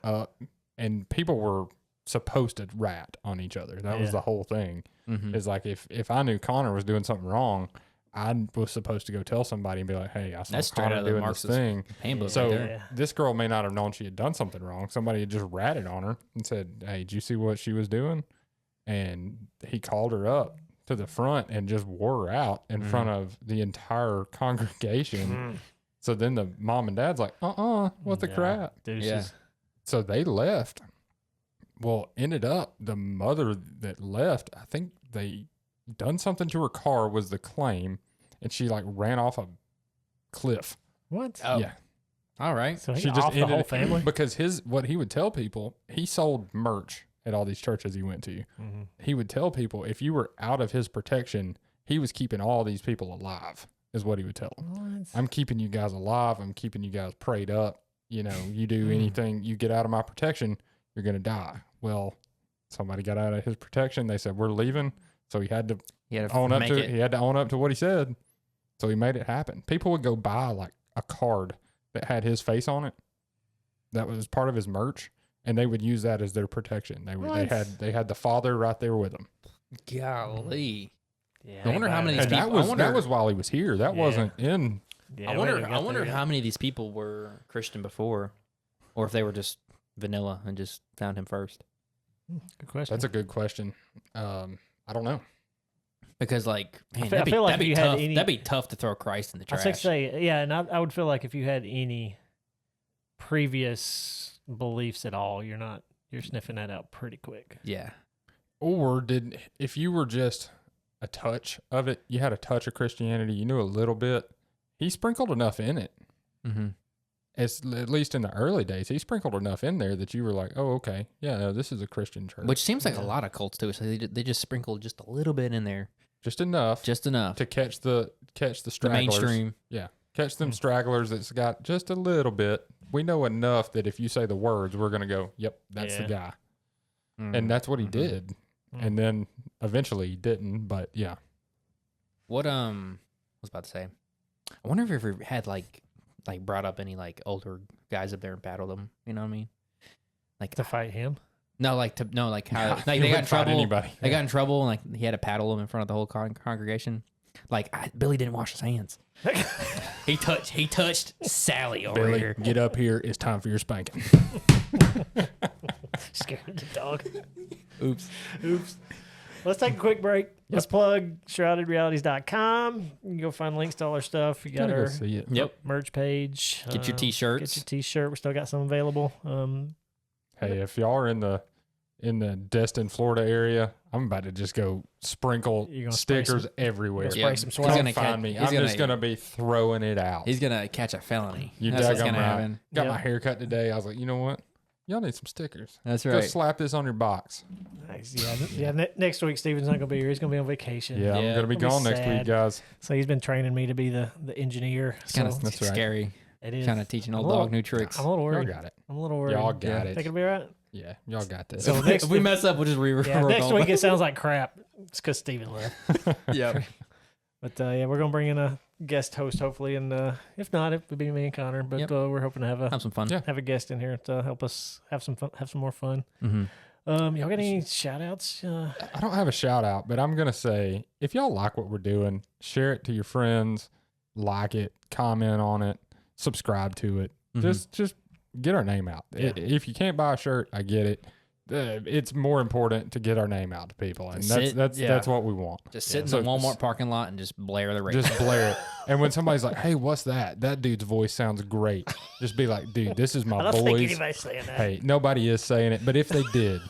C: up, and people were supposed to rat on each other. That was
B: Yeah.
C: the whole thing.
D: Mhm.
C: Is like if I knew Connor was doing something wrong, I was supposed to go tell somebody and be like, "Hey, I saw
D: That's straight
C: Connor
D: out of the
C: doing this
D: Marxist
C: thing."
D: handbook
C: So
D: right there.
B: Yeah.
C: this girl may not have known she had done something wrong. Somebody had just ratted on her and said, "Hey, did you see what she was doing?" And he called her up to the front and just wore her out in front of the entire congregation. So then the mom and dad's like, what the
B: Yeah.
C: crap?
B: Deuces.
D: Yeah.
C: So they left. Well, ended up the mother that left, I think they done something to her car was the claim, and she like ran off a cliff.
B: What?
D: Oh,
C: Yeah.
D: all right.
B: So he
C: She just
B: off the
C: ended
B: whole
C: it-
B: family.
C: because what he would tell people, he sold merch at all these churches he went to.
B: Mm-hmm.
C: He would tell people if you were out of his protection, he was keeping all these people alive, is what he would tell them.
B: What?
C: I'm keeping you guys alive. I'm keeping you guys prayed up. You know, you do anything, you get out of my protection, you're going to die. Well, somebody got out of his protection. They said, we're leaving. So he had to
D: You had to
C: own up
D: make
C: to
D: it.
C: He had to own up to what he said. So he made it happen. People would go buy like a card that had his face on it. That was part of his merch. And they would use that as their protection. They had the father right there with them.
D: Golly.
B: Yeah,
D: I wonder how many of
C: And
D: these people.
C: that was while he was here. That
B: Yeah.
C: wasn't in.
B: Yeah,
D: I
B: we
D: wonder.
B: haven't
D: I
B: got
D: wonder
B: there
D: how
B: yet.
D: many of these people were Christian before, or if they were just vanilla and just found him first.
B: Good question.
C: That's a good question. I don't know.
D: Because like, man,
B: I feel like
D: that'd
B: if
D: be
B: you had
D: tough.
B: any-
D: That'd be tough to throw Christ in the
B: I
D: trash.
B: was say, yeah, and I would feel like if you had any previous beliefs at all, you're sniffing that out pretty quick.
D: Yeah.
C: Or if you were just a touch of it. You had a touch of Christianity. You knew a little bit. He sprinkled enough in it.
D: Mm-hmm.
C: At least in the early days, he sprinkled enough in there that you were like, oh, okay. Yeah, no, this is a Christian church.
D: Which seems like a lot of cults too. So they just sprinkled just a little bit in there.
C: Just enough
D: To
C: catch the
D: the
C: stragglers.
D: mainstream.
C: Yeah. Catch them stragglers that's got just a little bit. We know enough that if you say the words, we're going to go, yep, that's the guy. And that's what he did. And then eventually he didn't, but yeah.
D: What I was about to say. I wonder if you ever had like brought up any like older guys up there and battled them. You know what I mean? Like
B: To fight him?
D: no, like how like
C: you
D: they got in
C: wouldn't fight
D: trouble.
C: anybody.
D: They got in trouble and like he had to paddle them in front of the whole congregation. Like Billy didn't wash his hands. He touched Sally over
C: Billy,
D: here.
C: get up here. It's time for your spanking.
B: Scared the dog.
D: Oops.
B: Let's take a quick break. Let's plug shroudedrealities.com. You can go find links to all our stuff. You got
C: Gotta go
B: our
C: see it.
D: Yep.
B: merch page.
D: Get your t-shirts.
B: Get your t-shirt. We still got some available.
C: Hey, if y'all are in the Destin, Florida area, I'm about to just go sprinkle
B: You're gonna spray
C: stickers
B: some-
C: everywhere.
B: spray some swag.
C: Come
D: He's gonna
C: find me.
D: he's
C: I'm
D: gonna-
C: just gonna be throwing it out.
D: He's gonna catch a felony.
C: You
D: That's what's
C: daggum
D: gonna
C: right.
D: happen.
C: Got
B: Yep.
C: my hair cut today. I was like, you know what? Y'all need some stickers.
D: That's
C: Go
D: right.
C: slap this on your box.
B: Nice. Yeah. Next week, Steven's not going to be here. He's going to be on vacation.
C: Yeah, I'm
D: Yeah.
C: gonna be
B: It'll be
C: gone next
B: sad.
C: week, guys.
B: So he's been training me to be the engineer.
D: It's kind
B: so
D: of
C: That's right.
D: scary.
B: it is.
D: Kind of teaching old
B: I'm a little-
D: dog new tricks.
B: I'm a little
C: Y'all
B: worried.
C: got it.
B: I'm a little worried.
C: Y'all got
B: Think
C: it.
B: it'll be all right?
C: Yeah, y'all got this.
B: So next
D: If we mess up, we'll just
B: yeah,
D: work
B: next
D: on
B: week it sounds like crap. It's because Steven left.
D: Yeah.
B: But yeah, we're going to bring in a guest host hopefully, and if not, it would be me and Connor. But
D: Yep.
B: we're hoping to
D: Have some fun.
C: Yeah.
B: have a guest in here to help us have some fun, have some more fun.
D: Mm-hmm.
B: Y'all got any shout outs?
C: I don't have a shout out, but I'm gonna say if y'all like what we're doing, share it to your friends, like it, comment on it, subscribe to it.
D: Mhm.
C: Just get our name out.
B: Yeah.
C: If you can't buy a shirt, I get it. It's more important to get our name out to people, and
D: Just
C: that's what we want.
D: Just sit in
C: So-
D: the Walmart parking lot and just blare the radio.
C: Just blare it. And when somebody's like, "Hey, what's that? That dude's voice sounds great." Just be like, "Dude, this is
B: I
C: my
B: don't think
C: boys."
B: anybody's saying that.
C: Hey, nobody is saying it, but if they did,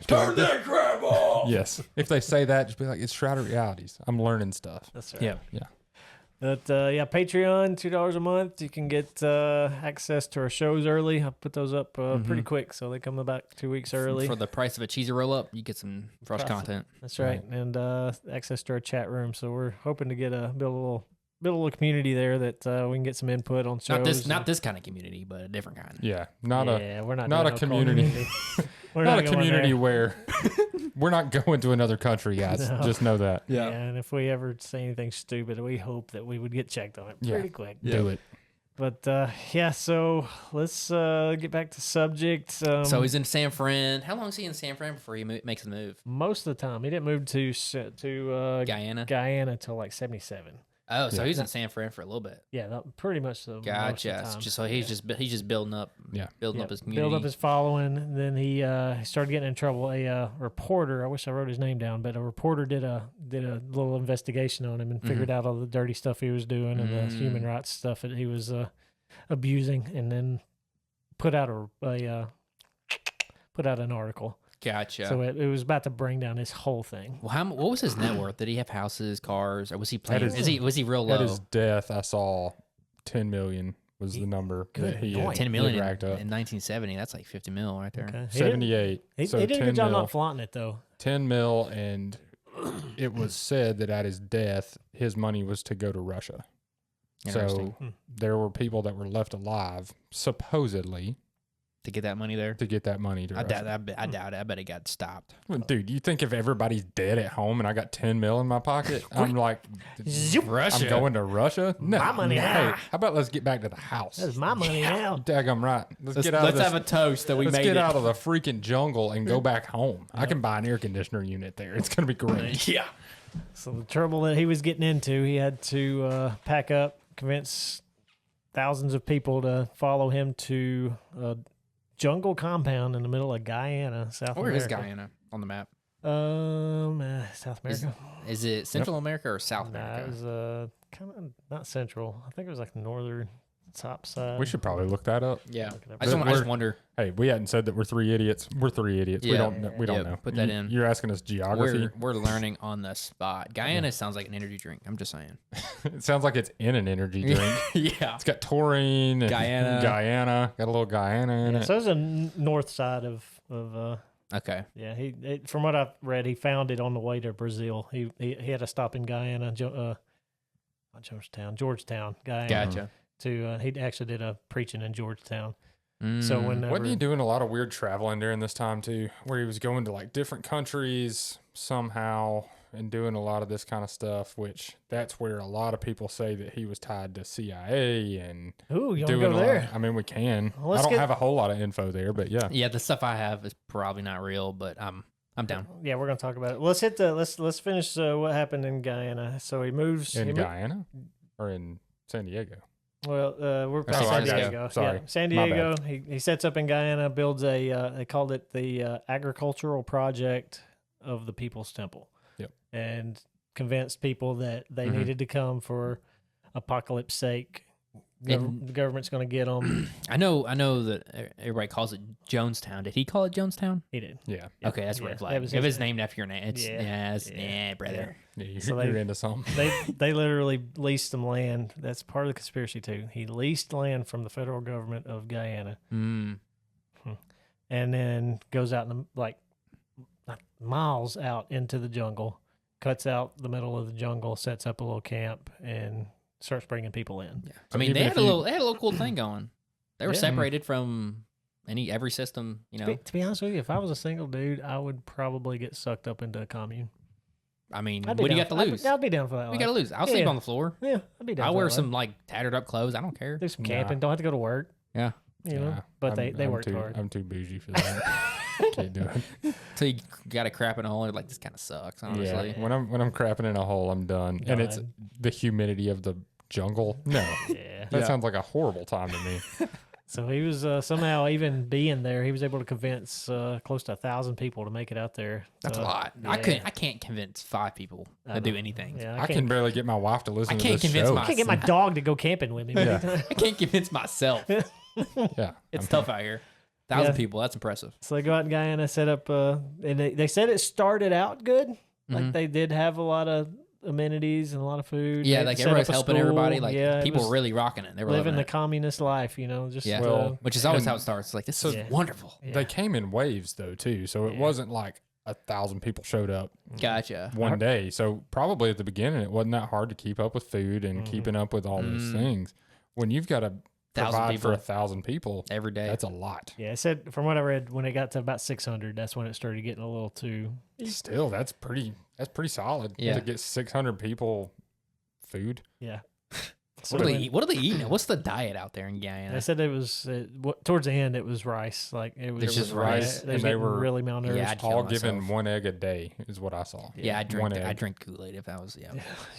A: Turn that crap off!
C: yes, if they say that, just be like, "It's Shrouded Realities. I'm learning stuff."
B: That's right.
D: Yeah.
C: Yeah.
B: But yeah, Patreon, $2 a month. You can get access to our shows early. I put those up pretty quick, so they come about 2 weeks early.
D: For the price of a cheesy roll up, you get some fresh
B: Profit.
D: content.
B: That's right, and access to our chat room. So we're hoping to get build a little community there that we can get some input on shows.
D: Not this kind of community, but a different kind.
C: Yeah,
B: we're not
C: not
B: doing
C: a
B: no
C: community.
B: We're
C: not a
B: going
C: community
B: there.
C: where we're not going to another country, guys.
B: No.
C: Just know that.
B: Yeah, and if we ever say anything stupid, we hope that we would get checked on it
C: Yeah.
B: pretty quick.
C: Do it.
B: But yeah, so let's get back to subject.
D: So he's in San Fran. How long is he in San Fran before he makes the move?
B: most of the time he didn't move to
D: Guyana.
B: Guyana till like 77.
D: Oh, so he's in San Fran for a little bit.
B: Yeah, pretty much the most of the
D: Gotcha.
B: time.
D: So he's just building up.
C: Yeah.
D: Building
B: Yeah,
D: up his community.
B: build up his following. And then he started getting in trouble. A reporter, I wish I wrote his name down, but a reporter did a little investigation on him and figured out all the dirty stuff he was doing and the human rights stuff that he was abusing, and then put out an article.
D: Gotcha.
B: So it was about to bring down his whole thing.
D: well, what was his net worth? Did he have houses, cars, or was he playing?
C: is-
D: Was he real
C: At
D: low?
C: his death, I saw 10 million was the number that he had
D: 10 million
C: racked up.
D: in 1970. That's like 50 mil right there.
B: Okay.
C: 78.
B: He
C: so
B: did a
C: 10
B: good job
C: mil,
B: not flaunting it though.
C: 10 mil, and it was said that at his death, his money was to go to Russia.
D: Interesting.
C: So there were people that were left alive, supposedly,
D: To get that money there.
C: to get that money to
D: I
C: Russia.
D: doubt it. I bet it got stopped.
C: Well, dude, you think if everybody's dead at home and I got 10 mil in my pocket, I'm like,
D: Russia.
C: I'm going to Russia? No.
B: My money
C: Hey,
B: now.
C: how about let's get back to the house?
B: That's my money now.
C: Daggum right. Let's
D: Let's,
C: get out
D: let's
C: of this.
D: have a toast that we
C: Let's
D: made
C: get
D: it.
C: out of the freaking jungle and go back home. I can buy an air conditioner unit there. It's going to be great.
D: Yeah.
B: So the trouble that he was getting into, he had to pack up, convince thousands of people to follow him to a jungle compound in the middle of Guyana, South
D: Where is
B: America.
D: Guyana on the map?
B: South America.
D: Is it Central America or South
B: Nah,
D: America?
B: it was kind of not central. I think it was like northern, top side.
C: We should probably look that up.
D: Yeah.
B: Look it up.
D: I just wonder.
C: Hey, we hadn't said that we're three idiots. We're three idiots. We
D: Yeah.
C: don't know. We don't
D: Yeah,
C: know.
D: put that in.
C: You're asking us geography.
D: We're learning on the spot. Guyana sounds like an energy drink. I'm just saying.
C: It sounds like it's in an energy drink.
D: Yeah.
C: It's got taurine. And
D: Guyana.
C: Got a little Guyana in
B: Yeah,
C: it.
B: so it's a north side of
D: Okay.
B: yeah. From what I've read, he found it on the way to Brazil. He had to stop in Guyana, not Jonestown, Guyana.
D: Gotcha.
B: He actually did a preaching in Georgetown.
D: Mm.
B: So whenever
C: Wasn't he doing a lot of weird traveling during this time too, where he was going to like different countries somehow and doing a lot of this kind of stuff, which that's where a lot of people say that he was tied to CIA and
B: Ooh, you want to
C: doing
B: go
C: a lot.
B: there?
C: I mean, we can.
B: Well,
C: I
B: let's
C: don't
B: get-
C: have a whole lot of info there, but yeah.
D: Yeah, the stuff I have is probably not real, but I'm down.
B: Yeah, we're gonna talk about it. Let's hit the let's finish what happened in Guyana. So he moves
C: In
B: he mo-
C: Guyana or in San Diego?
B: Well, we're
C: Oh,
B: San
C: San
B: Diego.
C: Diego. Sorry.
B: Yeah, San
C: My
B: Diego. He sets up in Guyana, builds they called it the agricultural project of the People's Temple.
C: Yep.
B: And convinced people that they
C: Mhm.
B: needed to come for apocalypse sake.
D: And-
B: The government's going to get them.
D: I know that everybody calls it Jonestown. Did he call it Jonestown?
B: He did.
C: Yeah.
D: Okay, that's
B: Yeah,
D: red
B: that
D: flag.
B: was
D: If
B: his
D: it's
B: name.
D: named after your name, it's brother.
C: Yeah, you're,
B: So
C: you're into something.
B: They literally leased some land. That's part of the conspiracy too. He leased land from the federal government of Guyana,
D: Mm.
B: and then goes out in like miles out into the jungle, cuts out the middle of the jungle, sets up a little camp, and starts bringing people in.
D: Yeah.
C: So
D: I mean,
C: even
D: they
C: if
D: had a
C: you-
D: little cool thing going. They were
B: Yeah.
D: separated from every system,
B: To be honest with you, if I was a single dude, I would probably get sucked up into a commune.
D: I mean,
B: I'd be
D: what do you
B: down-
D: got to lose?
B: I'd be down for that.
D: We
B: life.
D: got to lose. I'll sleep
B: Yeah.
D: on the floor.
B: Yeah, I'd be down.
D: I'll
B: for
D: wear
B: that
D: some
B: life.
D: like tattered up clothes. I don't care.
B: Do some
C: Nah.
B: camping. Don't have to go to work.
D: Yeah.
B: You know,
C: Nah,
B: but
C: I'm-
B: they
C: I'm
B: worked
C: too,
B: hard.
C: I'm too bougie for that. Can't do it.
D: So you got a crap in a hole. You're like, this kind of sucks. Honestly.
C: Yeah. When I'm crapping in a hole, I'm done. And it's
B: God.
C: the humidity of the jungle. No.
B: Yeah.
C: That
D: Yeah.
C: sounds like a horrible time to me.
B: So he was somehow, even being there, he was able to convince close to 1,000 people to make it out there.
D: That's a lot. I can't convince 5 people
B: I
D: to do
B: know.
D: anything.
B: Yeah,
C: I can barely get my wife to listen
D: I
C: to
D: can't
C: this
D: convince
C: show.
B: I can't get my dog to go camping with me.
C: Yeah.
D: I can't convince myself.
C: Yeah.
D: It's tough out here. 1,000
B: Yeah.
D: people. That's impressive.
B: So they go out in Guyana, set up, and they said it started out good. Like
D: Mhm.
B: they did have a lot of amenities and a lot of food.
D: Yeah,
B: They
D: like
B: set
D: everybody's
B: up a
D: helping
B: school.
D: everybody. Like
B: yeah, it
D: people
B: was
D: were really rocking it. They were
B: living
D: loving
B: the
D: it.
B: communist life, you know. Just
D: Yeah.
C: Well,
D: Which is always
C: and-
D: how it starts. Like this
C: so-
D: is
B: Yeah.
D: wonderful.
B: yeah.
C: They came in waves though too, so it
B: Yeah.
C: wasn't like 1,000 people showed up
D: Gotcha.
C: one day. So probably at the beginning it wasn't that hard to keep up with food and
B: Mhm.
C: keeping up with all those
D: Mm.
C: things. When you've got to
D: 1,000
C: provide for
D: people
C: 1,000 people,
D: every day.
C: that's a lot.
B: Yeah, it said from what I read, when it got to about 600, that's when it started getting a little too.
C: Still, that's pretty solid
D: Yeah.
C: to get 600 people food.
B: Yeah. So
D: what do they
B: when-
D: eat? What do they eat? now? What's the diet out there in Guyana?
B: They said it was towards the end. It was rice. Like it was
D: It's just rice,
B: They,
C: and
B: were
C: they were-
B: really malnourished.
D: Yeah, I'd kill
C: All
D: myself.
C: given one egg a day is what I saw.
D: Yeah, I
C: one
D: drink. I
C: egg.
D: drink Kool-Aid if that was. Yeah.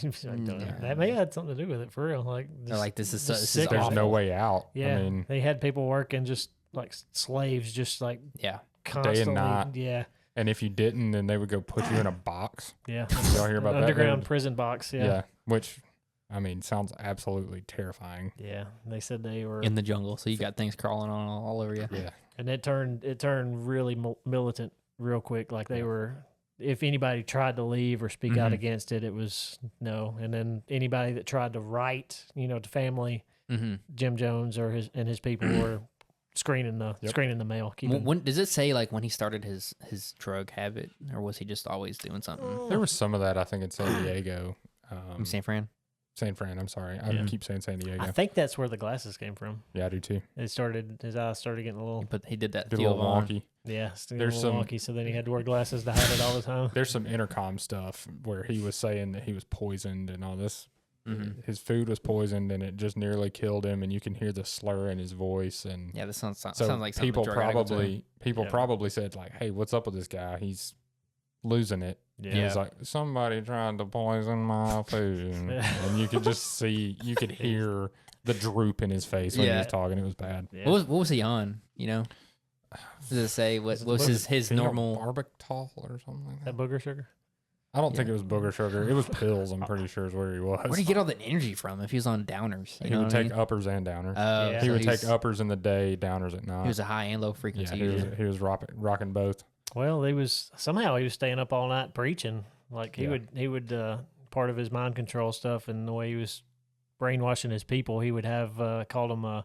B: That may have had something to do with it for real. Like
D: They're
B: just-
D: like, this is
B: just
D: this is
B: sick.
C: There's no
D: awful.
C: way out.
B: Yeah,
C: I mean,
B: they had people working just like slaves, just like
D: Yeah.
B: constantly.
C: night.
B: Yeah,
C: and if you didn't, then they would go put you in a box.
B: yeah.
C: Y'all hear about that?
B: Underground
C: They
B: prison box.
C: would-
B: Yeah.
C: which, I mean, sounds absolutely terrifying.
B: Yeah. They said they were,
D: In the jungle, so you got things crawling on all over you.
C: Yeah.
B: and it turned really militant real quick. Like they were. If anybody tried to leave or speak out
C: Mhm.
B: against it, it was no. And then anybody that tried to write, to family,
D: Mm-hmm.
B: Jim Jones or his people were screening the mail. Keeping,
D: When does it say like when he started his drug habit, or was he just always doing something?
C: There was some of that, I think, in San Diego.
D: In San Fran.
C: San Fran, I'm sorry. I
B: Yeah.
C: keep saying San Diego.
B: I think that's where the glasses came from.
C: Yeah, I do too.
B: His eyes started getting a little,
D: But he did that
C: Did a
D: deal
C: little
D: on.
C: wonky.
B: there's
C: There's
B: a
C: some-
B: little wonky, so then he had to wear glasses to hide it all the time.
C: There's some intercom stuff where he was saying that he was poisoned and all this.
D: Mhm.
C: His food was poisoned and it just nearly killed him, and you can hear the slur in his voice. And
D: Yeah, this sounds
C: so
D: like something
C: people
D: a drug addict would say.
B: Yeah.
C: probably said like, "Hey, what's up with this guy? He's losing it." And
B: Yeah.
C: it's like somebody tried to poison my food, and you could just see, you could hear the droop in his face when he
D: Yeah.
C: was talking. It was bad.
B: Yeah.
D: What was he on? Does it say what was his
C: Phenobarbital
D: normal?
C: or something like
B: That
C: that?
B: booger sugar?
C: I don't think it was booger sugar. It was pills. I'm pretty sure is where he was.
D: Where do you get all the energy from if he was on downers?
C: He would take uppers and downers.
B: Yeah.
C: He
D: So
C: would take
D: he's-
C: uppers in the day, downers at night.
D: He was a high and low
C: Yeah,
D: frequency.
C: he was rocking both.
B: Well, he was staying up all night preaching. Like he would part of his mind control stuff and the way he was brainwashing his people. He would have called them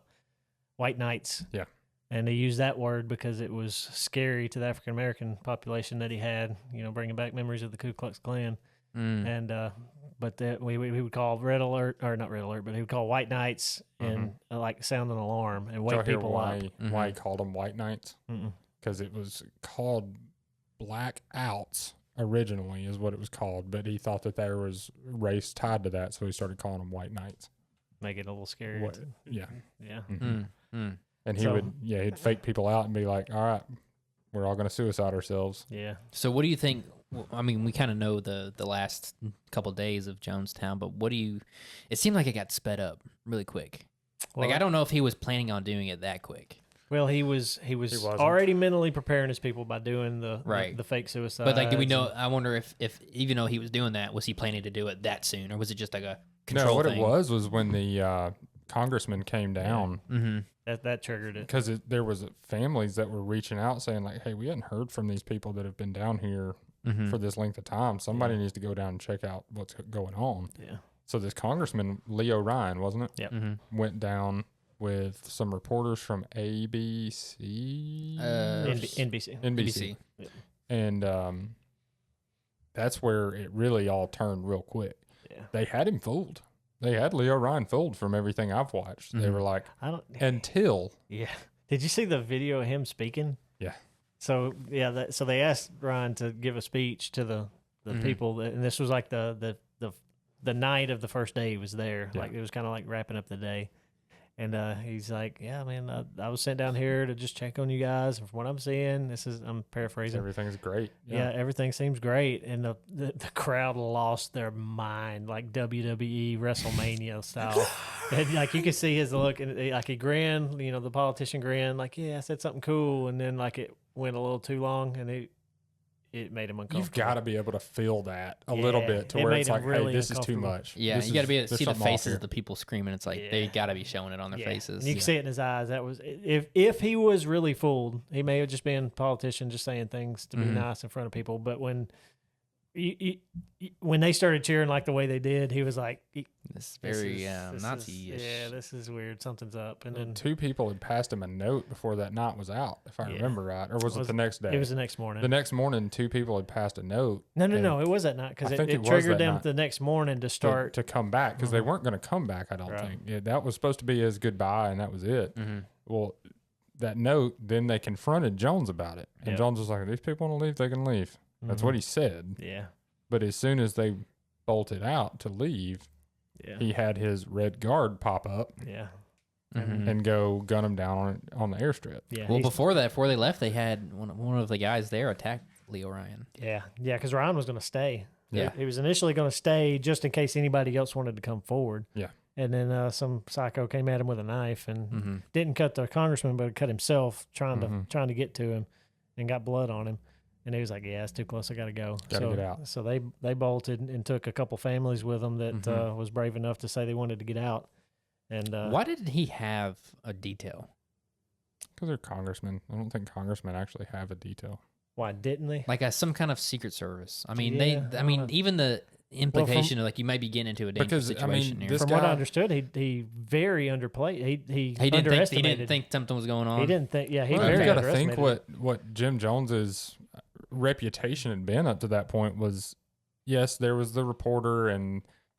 B: white knights.
C: Yeah.
B: And he used that word because it was scary to the African American population that he had. Bringing back memories of the Ku Klux Klan. And but we would call red alert, or not red alert, but he would call white knights and like sound an alarm and wake people up.
C: Why he called them white knights?
B: Mm-mm.
C: Because it was called blackouts originally, is what it was called. But he thought that there was race tied to that, so he started calling them white knights.
B: Make it a little scary.
C: Yeah.
B: Yeah.
C: And he'd fake people out and be like, all right, we're all going to suicide ourselves.
B: Yeah.
D: So what do you think? I mean, we kind of know the last couple of days of Jonestown, but it seemed like it got sped up really quick.
B: Well,
D: I don't know if he was planning on doing it that quick.
B: Well, he was
C: wasn't.
B: already mentally preparing his people by doing the fake suicide.
D: But do we know? I wonder if even though he was doing that, was he planning to do it that soon, or was it just like a control thing?
C: It was when the congressman came down.
B: That triggered it.
C: Because there was families that were reaching out saying like, hey, we hadn't heard from these people that have been down here for this length of time. Somebody needs to go down and check out what's going on.
B: Yeah.
C: So this congressman, Leo Ryan, wasn't it?
B: Yep.
C: Went down with some reporters from ABC?
B: NBC.
C: And that's where it really all turned real quick.
B: Yeah.
C: They had him fooled. They had Leo Ryan fooled from everything I've watched. They were like, until.
B: Yeah. Did you see the video of him speaking?
C: Yeah.
B: So, so they asked Ryan to give a speech to the people, and this was like the night of the first day he was there.
C: Yeah.
B: Like it was kind of like wrapping up the day. And he's like, yeah, man, I was sent down here to just check on you guys. And from what I'm seeing, I'm paraphrasing.
C: Everything's great.
B: Yeah, everything seems great. And the crowd lost their mind, like WWE WrestleMania style. And like you could see his look, and like he grinned, the politician grinned, like, yeah, I said something cool. And then like it went a little too long, and it made him uncomfortable.
C: You've got to be able to feel that a little bit to
B: it
C: where
B: made
C: it's
B: him
C: like,
B: really
C: hey, this is too
B: uncomfortable.
C: much.
D: Yeah, you got to be able to see the
C: something off
D: faces
C: here.
D: of the people screaming. It's like they got to be showing it on their faces.
B: And you can see it in his eyes. That was if he was really fooled, he may have just been a politician just saying things to be nice in front of people. But when they started cheering like the way they did, he was like,
D: It's very
B: this
D: Nazi-ish.
B: Yeah, this is weird. Something's up. And then
C: Two people had passed him a note before that night was out, if I remember right. Or was it the next day?
B: It was the next morning.
C: The next morning, two people had passed a note.
B: No. It was that night because
C: I think
B: it
C: it was
B: triggered
C: that
B: them
C: night.
B: the next morning to start.
C: To come back because they weren't going to come back, I don't
B: Right.
C: think. Yeah, that was supposed to be his goodbye, and that was it. Well, that note, then they confronted Jones about it. And
B: Yep.
C: Jones was like, if these people want to leave, they can leave. That's what he said.
B: Yeah.
C: But as soon as they bolted out to leave,
B: Yeah.
C: he had his red guard pop up
B: Yeah.
C: and go gun him down on the airstrip.
B: Yeah.
D: Well,
B: he's-
D: before they left, they had one of the guys there attack Leo Ryan.
B: Yeah, because Ryan was going to stay.
D: Yeah.
B: He was initially going to stay just in case anybody else wanted to come forward.
C: Yeah.
B: And then some psycho came at him with a knife and didn't cut the congressman, but cut himself trying to get to him, and got blood on him. And he was like, "Yeah, it's too close. I got to go.
C: Gotta get out."
B: So they bolted and took a couple families with them that was brave enough to say they wanted to get out. And
D: Why didn't he have a detail?
C: Because they're congressmen. I don't think congressmen actually have a detail.
B: why didn't they?
D: Like some kind of secret service. I mean,
B: Yeah,
D: even the implication of like you might be getting into a dangerous
C: Because, I mean,
D: situation here.
C: this
B: From what I
C: guy-
B: understood, he very underplayed. He
D: He
B: underestimated.
D: didn't think something was going on.
B: He didn't think. Yeah, he
C: Well,
B: very
C: you got to
B: underestimated.
C: think what Jim Jones's reputation had been up to that point was, yes, there was the reporter,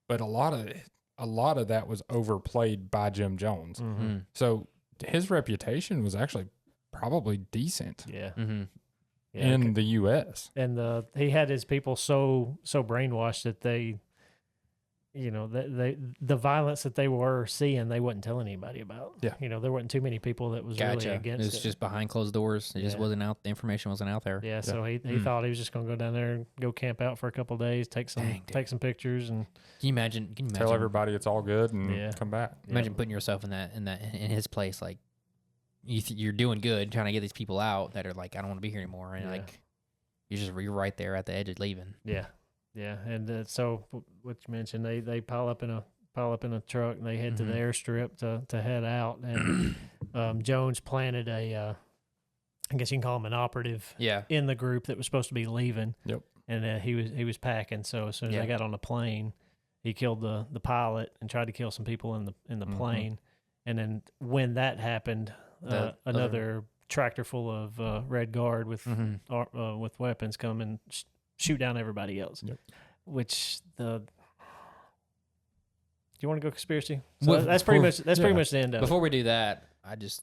C: but a lot of that was overplayed by Jim Jones.
B: Mm-hmm.
C: So his reputation was actually probably decent
B: Yeah. Yeah,
C: in the U.S.
B: and he had his people so brainwashed that they, the violence that they were seeing, they wouldn't tell anybody about.
C: Yeah.
B: There wasn't too many people that was really
D: Gotcha. It
B: against
D: was
B: it.
D: just behind closed doors. It just
B: Yeah.
D: wasn't out. The information wasn't out there.
B: Yeah, so he thought he was just going to go down there and go camp out for a couple of days, take some pictures, and
D: Can you imagine?
C: Tell everybody it's all good and
B: Yeah.
C: come back.
D: Imagine putting yourself in his place. Like you're doing good, trying to get these people out that are like, I don't want to be here anymore, and
B: Yeah.
D: like you're right there at the edge of leaving.
B: yeah. Yeah, and so what you mentioned, they pile up in a truck and they head to the airstrip to head out. And Jones planted a, I guess you can call him an operative, in the group that was supposed to be leaving.
C: Yep.
B: And he was packing. So as soon as they got on the plane, he killed the pilot and tried to kill some people in the plane. And then when that happened, another tractor full of Red Guard with weapons come and shoot down everybody else.
C: Yep.
B: Which do you want to go conspiracy? So that's pretty much the end of it.
D: Before we do that, I just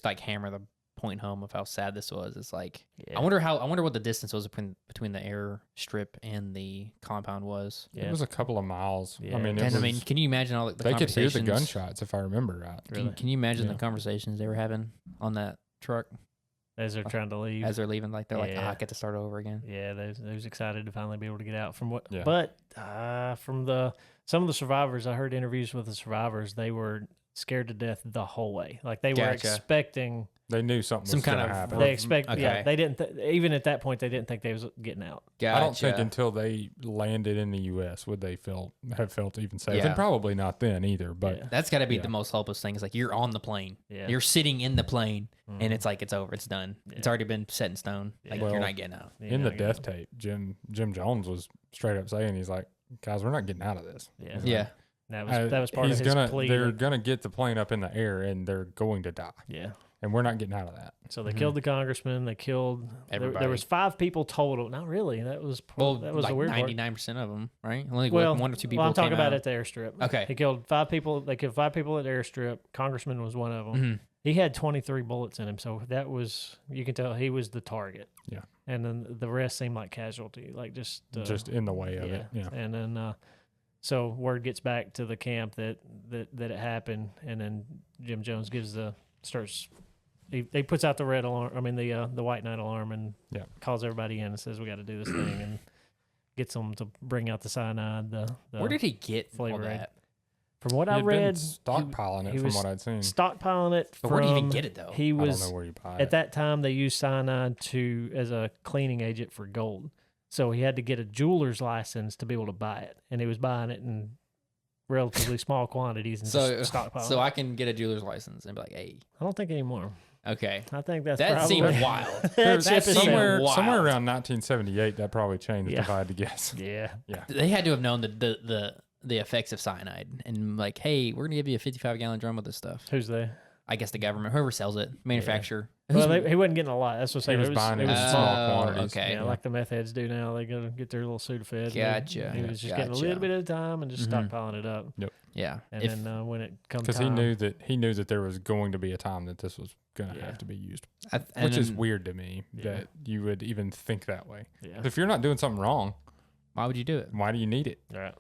D: like hammer the point home of how sad this was. It's like I wonder what the distance was between the airstrip and the compound was.
C: It was a couple of miles.
B: Yeah.
C: I mean,
D: can you imagine all the
C: they could hear
D: conversations?
C: the gunshots if I remember right.
B: Really?
D: Can you imagine the conversations they were having on that truck
B: as they're trying to leave?
D: As they're leaving, like they're like, I get to start over again.
B: Yeah, they was excited to finally be able to get out from what.
C: Yeah.
B: But from some of the survivors, I heard interviews with the survivors. They were scared to death the whole way. Like they were expecting.
C: They knew something was going to happen.
B: They expect. Okay. Yeah, they didn't. Even at that point, they didn't think they was getting out.
C: I don't think until they landed in the U.S. would they have felt even safe, and probably not then either. But
D: that's got to be the most hopeless thing. Is like you're on the plane, you're sitting in the plane, and it's like it's over, it's done, it's already been set in stone. Like you're not getting out.
C: In the death tape, Jim Jones was straight up saying, he's like, guys, we're not getting out of this.
B: Yeah. That was part of his plea.
C: They're gonna get the plane up in the air, and they're going to die.
B: Yeah.
C: And we're not getting out of that.
B: So they killed the congressman. They killed everybody. There was 5 people total. Not really. That was
D: like
B: the weird
D: 99% of them, right? Only 1 or 2 people.
B: Well, I'm talking about
D: out.
B: at the airstrip.
D: Okay.
B: He killed 5 people. They killed 5 people at the airstrip. Congressman was one of them. He had 23 bullets in him, so that was, you can tell he was the target. Yeah. And then the rest seemed like casualty, like just
C: in the way of it. Yeah.
B: And then so word gets back to the camp that it happened, and then Jim Jones starts. He puts out the red alarm. I mean the white knight alarm, and calls everybody in and says we got to do this thing, and gets them to bring out the cyanide.
D: Where did he get
B: flavor
D: all that?
B: From what I read,
C: stockpiling it. From what I'd seen,
B: stockpiling it.
D: But where did he even get it though?
B: He was.
C: I don't know where you buy it.
B: At that time, they used cyanide as a cleaning agent for gold, so he had to get a jeweler's license to be able to buy it, and he was buying it in relatively small quantities and just stockpiling.
D: So I can get a jeweler's license and be like, hey.
B: I don't think anymore.
D: Okay.
B: I think that
D: seemed wild.
C: Somewhere around 1978, that probably changed if I had to guess.
B: Yeah.
D: They had to have known the effects of cyanide and like, hey, we're gonna give you a 55-gallon drum with this stuff.
B: Who's they?
D: I guess the government, whoever sells it, manufacturer.
B: Well, he wasn't getting a lot. That's what I'm saying.
C: He was buying it in small quantities.
D: Okay.
B: Yeah, like the meth heads do now. They go get their little Sudafed.
D: Gotcha.
B: He was just getting a little bit at a time and just stockpiling it up.
C: Yep.
D: Yeah.
B: And then when it comes
C: because he knew that there was going to be a time that this was going to have to be used, which is weird to me that you would even think that way. Yeah. If you're not doing something wrong,
D: why would you do it?
C: Why do you need it?
B: Right.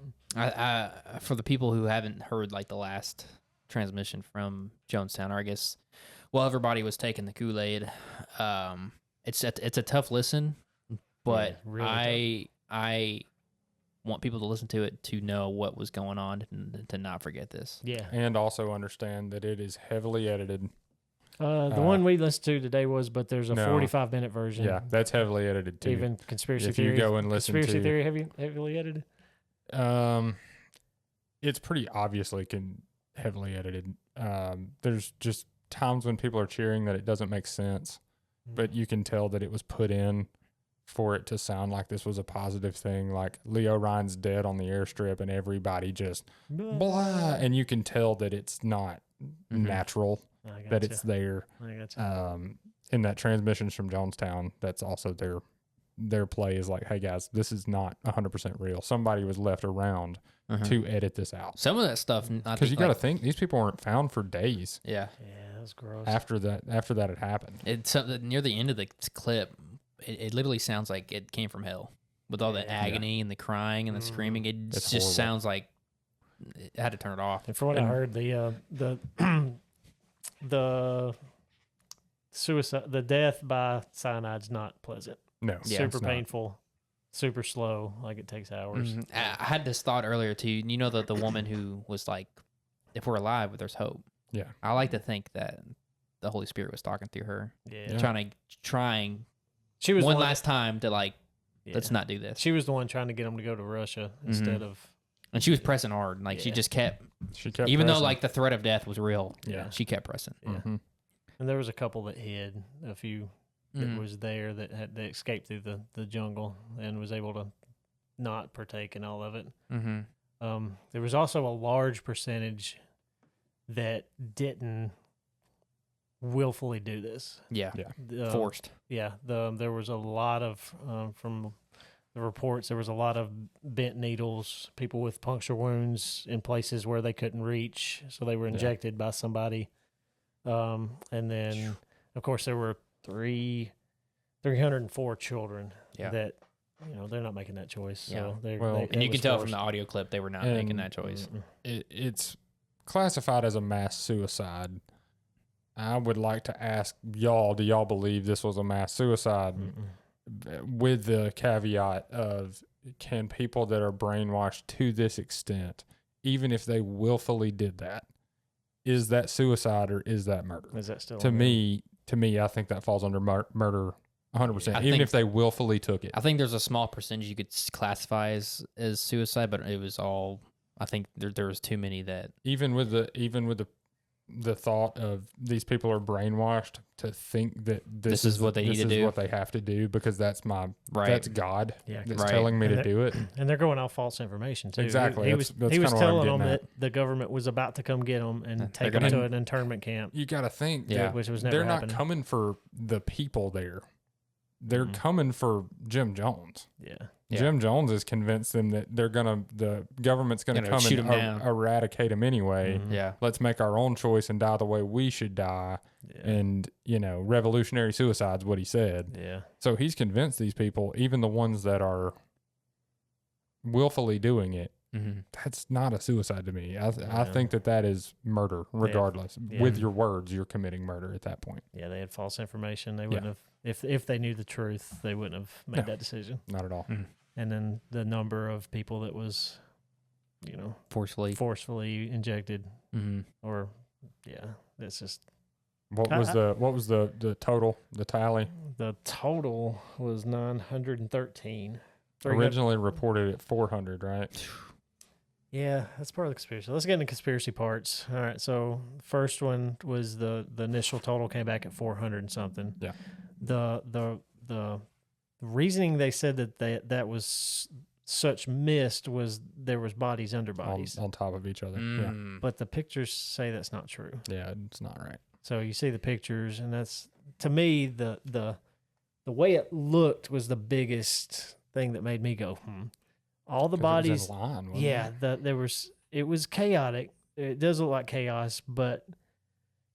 D: For the people who haven't heard like the last transmission from Jonestown, or I guess, well, everybody was taking the Kool-Aid. It's a tough listen, but really I want people to listen to it to know what was going on and to not forget this.
B: Yeah,
C: and also understand that it is heavily edited.
B: The one we listened to today but there's a 45-minute version.
C: Yeah, that's heavily edited too.
B: Even conspiracy
C: if
B: theory.
C: You go and listen
B: conspiracy theory heavily edited.
C: It's pretty obviously heavily edited. There's just times when people are cheering that it doesn't make sense, but you can tell that it was put in for it to sound like this was a positive thing. Like Leo Ryan's dead on the airstrip and everybody just blah, and you can tell that it's not natural, that it's there. In that transmissions from Jonestown, that's also their play is like, hey guys, this is not 100% real. Somebody was left around to edit this out.
D: Some of that stuff,
C: because you got to think these people weren't found for days.
D: Yeah,
B: that was gross.
C: After that had happened,
D: it's near the end of the clip. It literally sounds like it came from hell with all the agony and the crying and the screaming. It just horrible. Sounds like it had to turn it off.
B: And from what I heard, the suicide, the death by cyanide's not pleasant.
C: No,
B: super painful, super slow. Like it takes hours.
D: I had this thought earlier too. You know the woman who was like, "If we're alive, there's hope."
C: Yeah,
D: I like to think that the Holy Spirit was talking through her.
B: Yeah,
D: trying.
B: She was
D: one last time to like Let's not do this.
B: She was the one trying to get them to go to Russia instead of.
D: And she was pressing hard. Like she just kept.
C: She kept
D: even
C: pressing.
D: though like the threat of death was real.
C: Yeah.
D: She kept pressing.
B: Yeah. And there was a couple that hid, a few that was there that escaped through the jungle and was able to not partake in all of it. There was also a large percentage that didn't willfully do this.
D: Yeah. Forced.
B: Yeah. There was a lot of, from the reports, there was a lot of bent needles, people with puncture wounds in places where they couldn't reach, so they were injected by somebody. And then, of course, there were 304 children that, they're not making that choice. So
D: and you can tell from the audio clip they were not making that choice.
C: It's classified as a mass suicide. I would like to ask y'all, do y'all believe this was a mass suicide? With the caveat of, can people that are brainwashed to this extent, even if they willfully did that, is that suicide or is that murder?
B: Is that still
C: to me? I think that falls under murder 100%. Even if they willfully took it,
D: I think there's a small percentage you could classify as suicide, but it was all. I think there was too many that
C: even with the thought of these people are brainwashed to think that this is what they need to do, what they have to do, because that's that's God that's telling me to do it,
B: and they're going off false information too.
C: Exactly.
B: He was telling them that the government was about to come get them and take them to an internment camp.
C: You got to think,
B: which was never
C: they're
B: happening.
C: Not coming for the people there. They're coming for Jim Jones.
B: Yeah.
C: Jim Jones has convinced them that the government's going to come and eradicate him anyway. Let's make our own choice and die the way we should die. And, revolutionary suicide's what he said.
B: Yeah.
C: So he's convinced these people, even the ones that are willfully doing it, that's not a suicide to me. I think that is murder, regardless. With your words, you're committing murder at that point.
B: Yeah, they had false information. They wouldn't have, if they knew the truth, they wouldn't have made that decision.
C: Not at all.
B: And then the number of people that was, forcefully injected, or that's just.
C: What was the total, the tally?
B: The total was 913.
C: Originally reported at 400, right?
B: Yeah, that's part of the conspiracy. Let's get into conspiracy parts. All right, so first one was the initial total came back at 400 and something.
C: Yeah.
B: The reasoning they said that was such mist was there was bodies under bodies
C: on top of each other. Yeah.
B: But the pictures say that's not true.
C: Yeah, it's not right.
B: So you see the pictures, and that's, to me, the way it looked was the biggest thing that made me go, All the bodies,
C: it was in line,
B: it was chaotic. It does look like chaos, but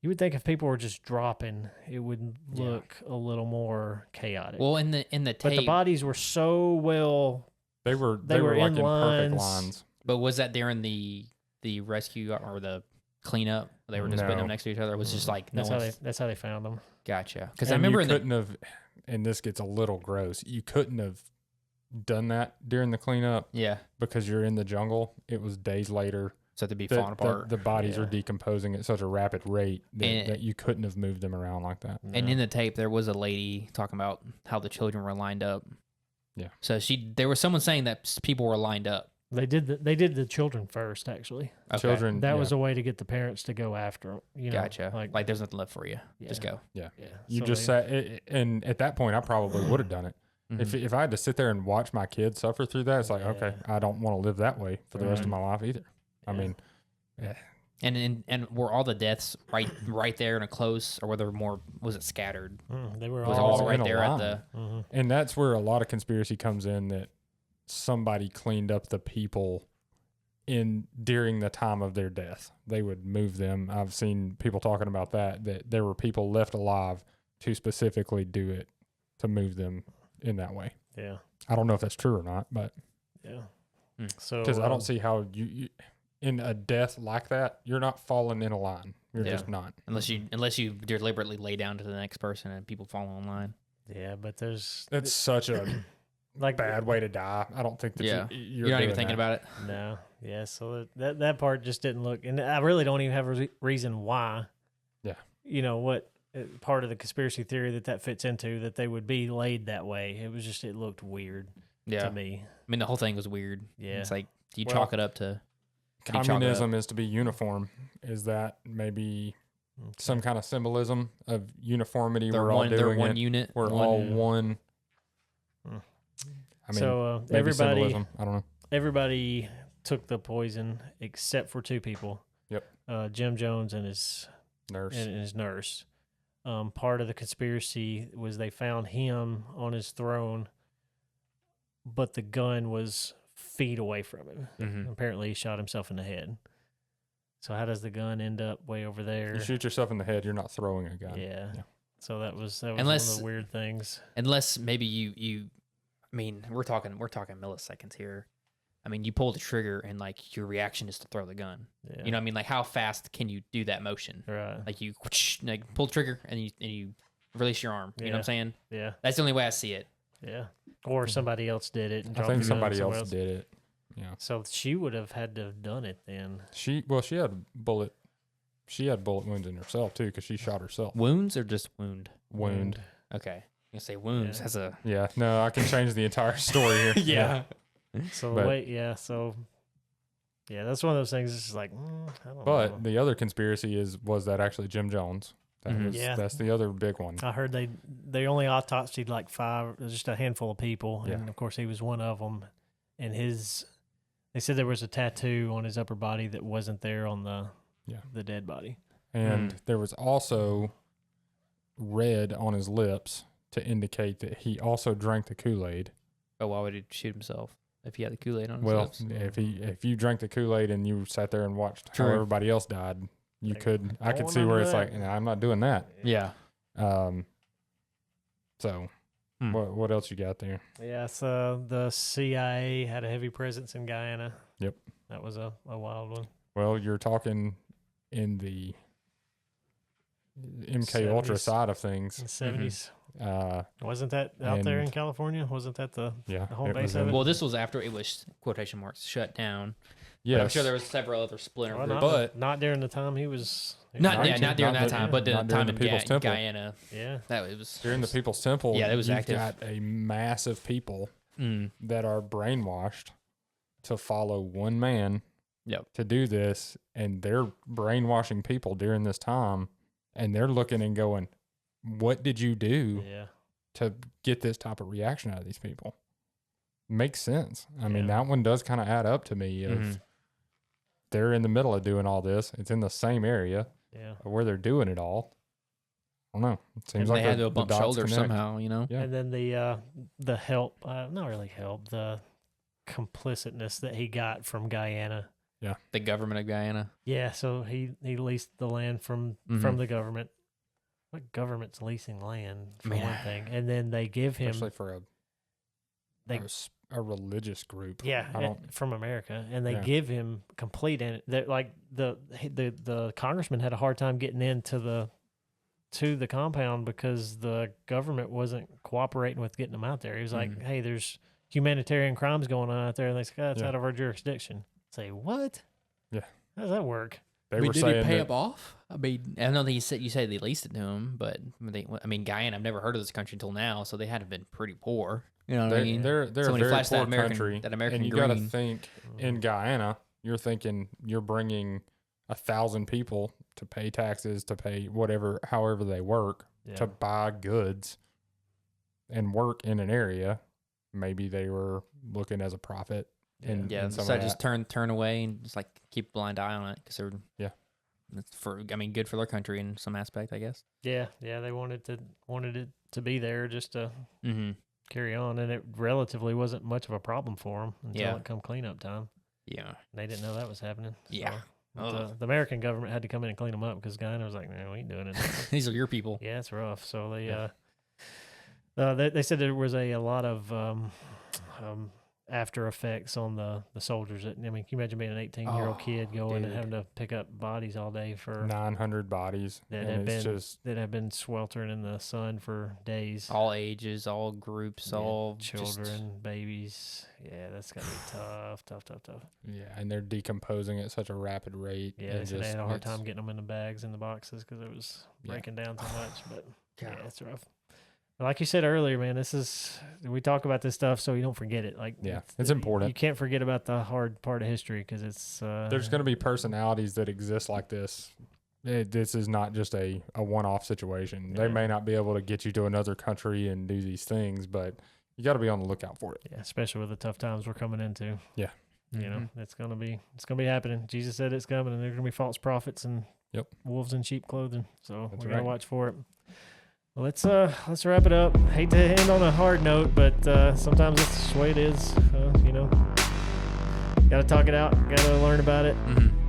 B: you would think if people were just dropping, it would look a little more chaotic.
D: Well, in the tape,
B: but the bodies were so well.
C: They were like in perfect lines.
D: But was that during the rescue or the cleanup? They were just putting them next to each other. It was just like
B: that's how they found them.
D: Gotcha. Because I remember
C: and this gets a little gross. You couldn't have done that during the cleanup.
D: Yeah.
C: Because you're in the jungle. It was days later.
D: So they'd be falling apart.
C: The bodies are decomposing at such a rapid rate that you couldn't have moved them around like that.
D: And in the tape, there was a lady talking about how the children were lined up.
C: Yeah.
D: So there was someone saying that people were lined up.
B: They did the children first, actually.
D: Okay.
C: Children.
B: That was a way to get the parents to go after them.
D: Gotcha. Like there's nothing left for you. Just go.
C: Yeah. You just sat, and at that point, I probably would have done it. If I had to sit there and watch my kids suffer through that, it's like, okay, I don't want to live that way for the rest of my life either. I mean,
D: And were all the deaths right there in a close, or were there more? Was it scattered?
B: They were
D: all right there at the.
C: And that's where a lot of conspiracy comes in, that somebody cleaned up the people during the time of their death. They would move them. I've seen people talking about that there were people left alive to specifically do it, to move them in that way.
B: Yeah.
C: I don't know if that's true or not, but
B: so
C: because I don't see how you in a death like that, you're not falling in a line. You're just not.
D: Unless you deliberately lay down to the next person and people fall in line.
B: Yeah, but that's
C: such a bad way to die. I don't think that you're
D: not even thinking about it.
B: No. Yeah, so that part just didn't look, and I really don't even have a reason why.
C: Yeah.
B: What part of the conspiracy theory that fits into, that they would be laid that way. It was just, it looked weird to me.
D: I mean, the whole thing was weird.
B: Yeah.
D: It's like, do you
C: Well,
D: chalk it up to
C: Communism is to be uniform. Is that maybe some kind of symbolism of uniformity?
D: they're
C: We're all
D: one, they're
C: doing
D: one
C: it.
D: unit.
C: We're all one. I mean,
B: So
C: maybe
B: everybody,
C: symbolism. I don't know.
B: everybody took the poison except for 2 people.
C: Yep.
B: Jim Jones and his
C: Nurse.
B: Part of the conspiracy was they found him on his throne, but the gun was feet away from him.
D: Mhm.
B: Apparently, he shot himself in the head. So how does the gun end up way over there?
C: You shoot yourself in the head, you're not throwing a gun.
B: Yeah.
C: Yeah.
B: So that was one
D: Unless-
B: of the weird things.
D: Unless maybe you, I mean, we're talking milliseconds here. I mean, you pull the trigger and like your reaction is to throw the gun.
B: Yeah.
D: You know what I mean? Like how fast can you do that motion?
B: Right.
D: Like you like pull the trigger and you release your arm. You know what I'm
B: Yeah.
D: saying?
B: Yeah.
D: That's the only way I see it.
B: Yeah. Or somebody else did it. And
C: I
B: dropped
C: think
B: the gun
C: somebody
B: somewhere
C: else did it. Yeah.
B: So she would have had to have done it then.
C: She had bullet wounds in herself too, because she shot herself.
D: Wounds or just wound?
C: Wound.
D: Okay. You say wounds
B: Yeah.
D: has a
C: Yeah. No, I can change the entire story here.
D: yeah.
B: So
C: But-
B: so yeah, that's one of those things. It's just like, I don't know.
C: But the other conspiracy was that actually Jim Jones.
D: Mhm.
B: Yeah.
C: That's the other big one.
B: I heard they only autopsied like 5, just a handful of people,
C: Yeah.
B: and of course he was one of them. And they said there was a tattoo on his upper body that wasn't there on the dead body.
C: And there was also red on his lips to indicate that he also drank the Kool-Aid.
D: Oh, why would he shoot himself if he had the Kool-Aid on his
C: Well,
D: lips?
C: if you drank the Kool-Aid and you sat there and watched how
D: True.
C: everybody else died, you
B: Like,
C: could. I could
B: going
C: see where
B: under
C: it's
B: that.
C: like, nah, I'm not doing that.
D: Yeah.
C: So,
D: Hmm.
C: what else you got there?
B: Yeah, so the CIA had a heavy presence in Guyana.
C: Yep.
B: That was a wild one.
C: Well, you're talking in the MK Ultra
B: 70s.
C: side of things.
B: In the 70s.
C: Mm-hmm.
B: Wasn't that out there in
C: And-
B: California? Wasn't that the
C: Yeah,
B: home
C: it
B: base
C: was
B: of
C: in-
B: it?
D: Well, this was after it was quotation marks shut down. But
C: yes,
D: I'm sure there was several other splinter
B: Well,
D: groups.
C: but-
B: not during the time he was.
D: Not during
C: Not
D: that
C: the-
D: time, but the
C: not during
D: time
C: the
D: in
C: People's Temple.
D: Guyana.
B: Yeah.
D: That was
C: during the People's Temple.
D: Yeah, it was
C: you've
D: active.
C: got a massive people that are brainwashed to follow one man.
D: Yep.
C: To do this, and they're brainwashing people during this time, and they're looking and going, "What did you do
B: Yeah.
C: to get this type of reaction out of these people?" Makes sense. I mean,
B: Yeah.
C: that one does kind of add up to me. Of they're in the middle of doing all this. It's in the same area
B: Yeah.
C: where they're doing it all. I don't know. It
D: And
C: seems like
D: they had
C: the
D: to bump
C: dots
D: shoulders
C: connect.
D: somehow, you know.
C: Yeah.
B: And then the help, not really help, the complicitness that he got from Guyana.
D: The government of Guyana.
B: Yeah, so he leased the land from the government. What government's leasing land for
D: Man.
B: one thing? And then they give him
C: Especially for a religious group. I don't.
B: from America, and they
C: Yeah.
B: give him complete. And like the congressman had a hard time getting into the compound because the government wasn't cooperating with getting them out there. He was like, "Hey, there's humanitarian crimes going on out there," and they said, "Oh, it's
C: Yeah.
B: out of our jurisdiction." Say what?
C: Yeah.
B: How does that work?
C: They were saying that,
D: off? I mean, I don't know that you said they leased it to him, but Guyana. I've never heard of this country until now, so they had to have been pretty poor. You know what I mean?
C: they're
D: So
C: a
D: when you
C: very
D: flash that
C: poor
D: American-
C: country,
D: that American
C: and you got to
D: green-
C: think in Guyana. You're thinking you're bringing 1,000 people to pay taxes, to pay whatever, however they work,
B: Yeah.
C: to buy goods and work in an area. Maybe they were looking as a profit. In some
D: so
C: of
D: just
C: that.
D: turn away and just like keep a blind eye on it because they're it's good for their country in some aspect, I guess.
B: Yeah, they wanted it to be there just to
D: Mm-hmm.
B: carry on, and it relatively wasn't much of a problem for them until
D: Yeah.
B: it come cleanup time.
D: Yeah.
B: They didn't know that was happening.
D: Yeah.
B: But
D: Ugh.
B: the American government had to come in and clean them up because Guyana was like, "Man, we ain't doing it."
D: These are your people.
B: Yeah, it's rough. So
C: Yeah.
B: they said there was a lot of after effects on the soldiers. I mean, can you imagine being an 18-year-old kid going and having to pick up bodies all day for
C: 900 bodies
B: that have been sweltering in the sun for days.
D: All ages, all groups, all
B: children, babies. Yeah, that's gotta be tough.
C: Yeah, and they're decomposing at such a rapid rate.
B: Yeah, they had a hard time getting them in the bags and the boxes because it was breaking down so much. But yeah, it's rough. Like you said earlier, man, we talk about this stuff so you don't forget it. Like,
C: it's important.
B: You can't forget about the hard part of history because it's.
C: There's going to be personalities that exist like this. This is not just a one-off situation. They may not be able to get you to another country and do these things, but you got to be on the lookout for it.
B: Yeah, especially with the tough times we're coming into.
C: Yeah,
B: you know, it's gonna be happening. Jesus said it's coming, and there's gonna be false prophets and wolves in sheep clothing. So we gotta watch for it. Well, let's wrap it up. Hate to end on a hard note, but sometimes that's just the way it is. You know, gotta talk it out. Gotta learn about it,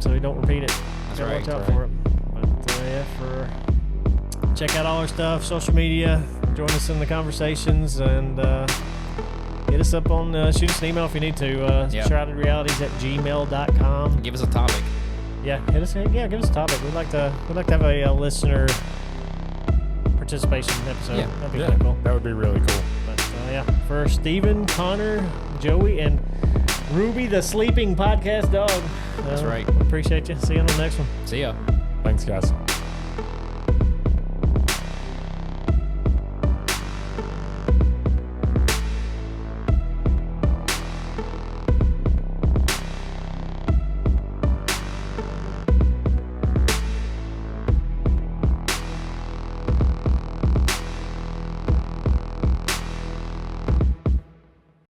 B: so you don't repeat it. Gotta watch out for it. But check out all our stuff, social media. Join us in the conversations, and hit us up on shoot us an email if you need to. shroudedrealities@gmail.com.
D: Give us a topic.
B: Yeah, give us a topic. We'd like to have a listener participation episode.
D: Yeah.
B: That'd be kind of cool.
C: That would be really cool.
B: But for Steven, Connor, Joey, and Ruby the Sleeping Podcast Dog.
D: That's right.
B: Appreciate you. See you on the next one.
D: See ya.
C: Thanks, guys.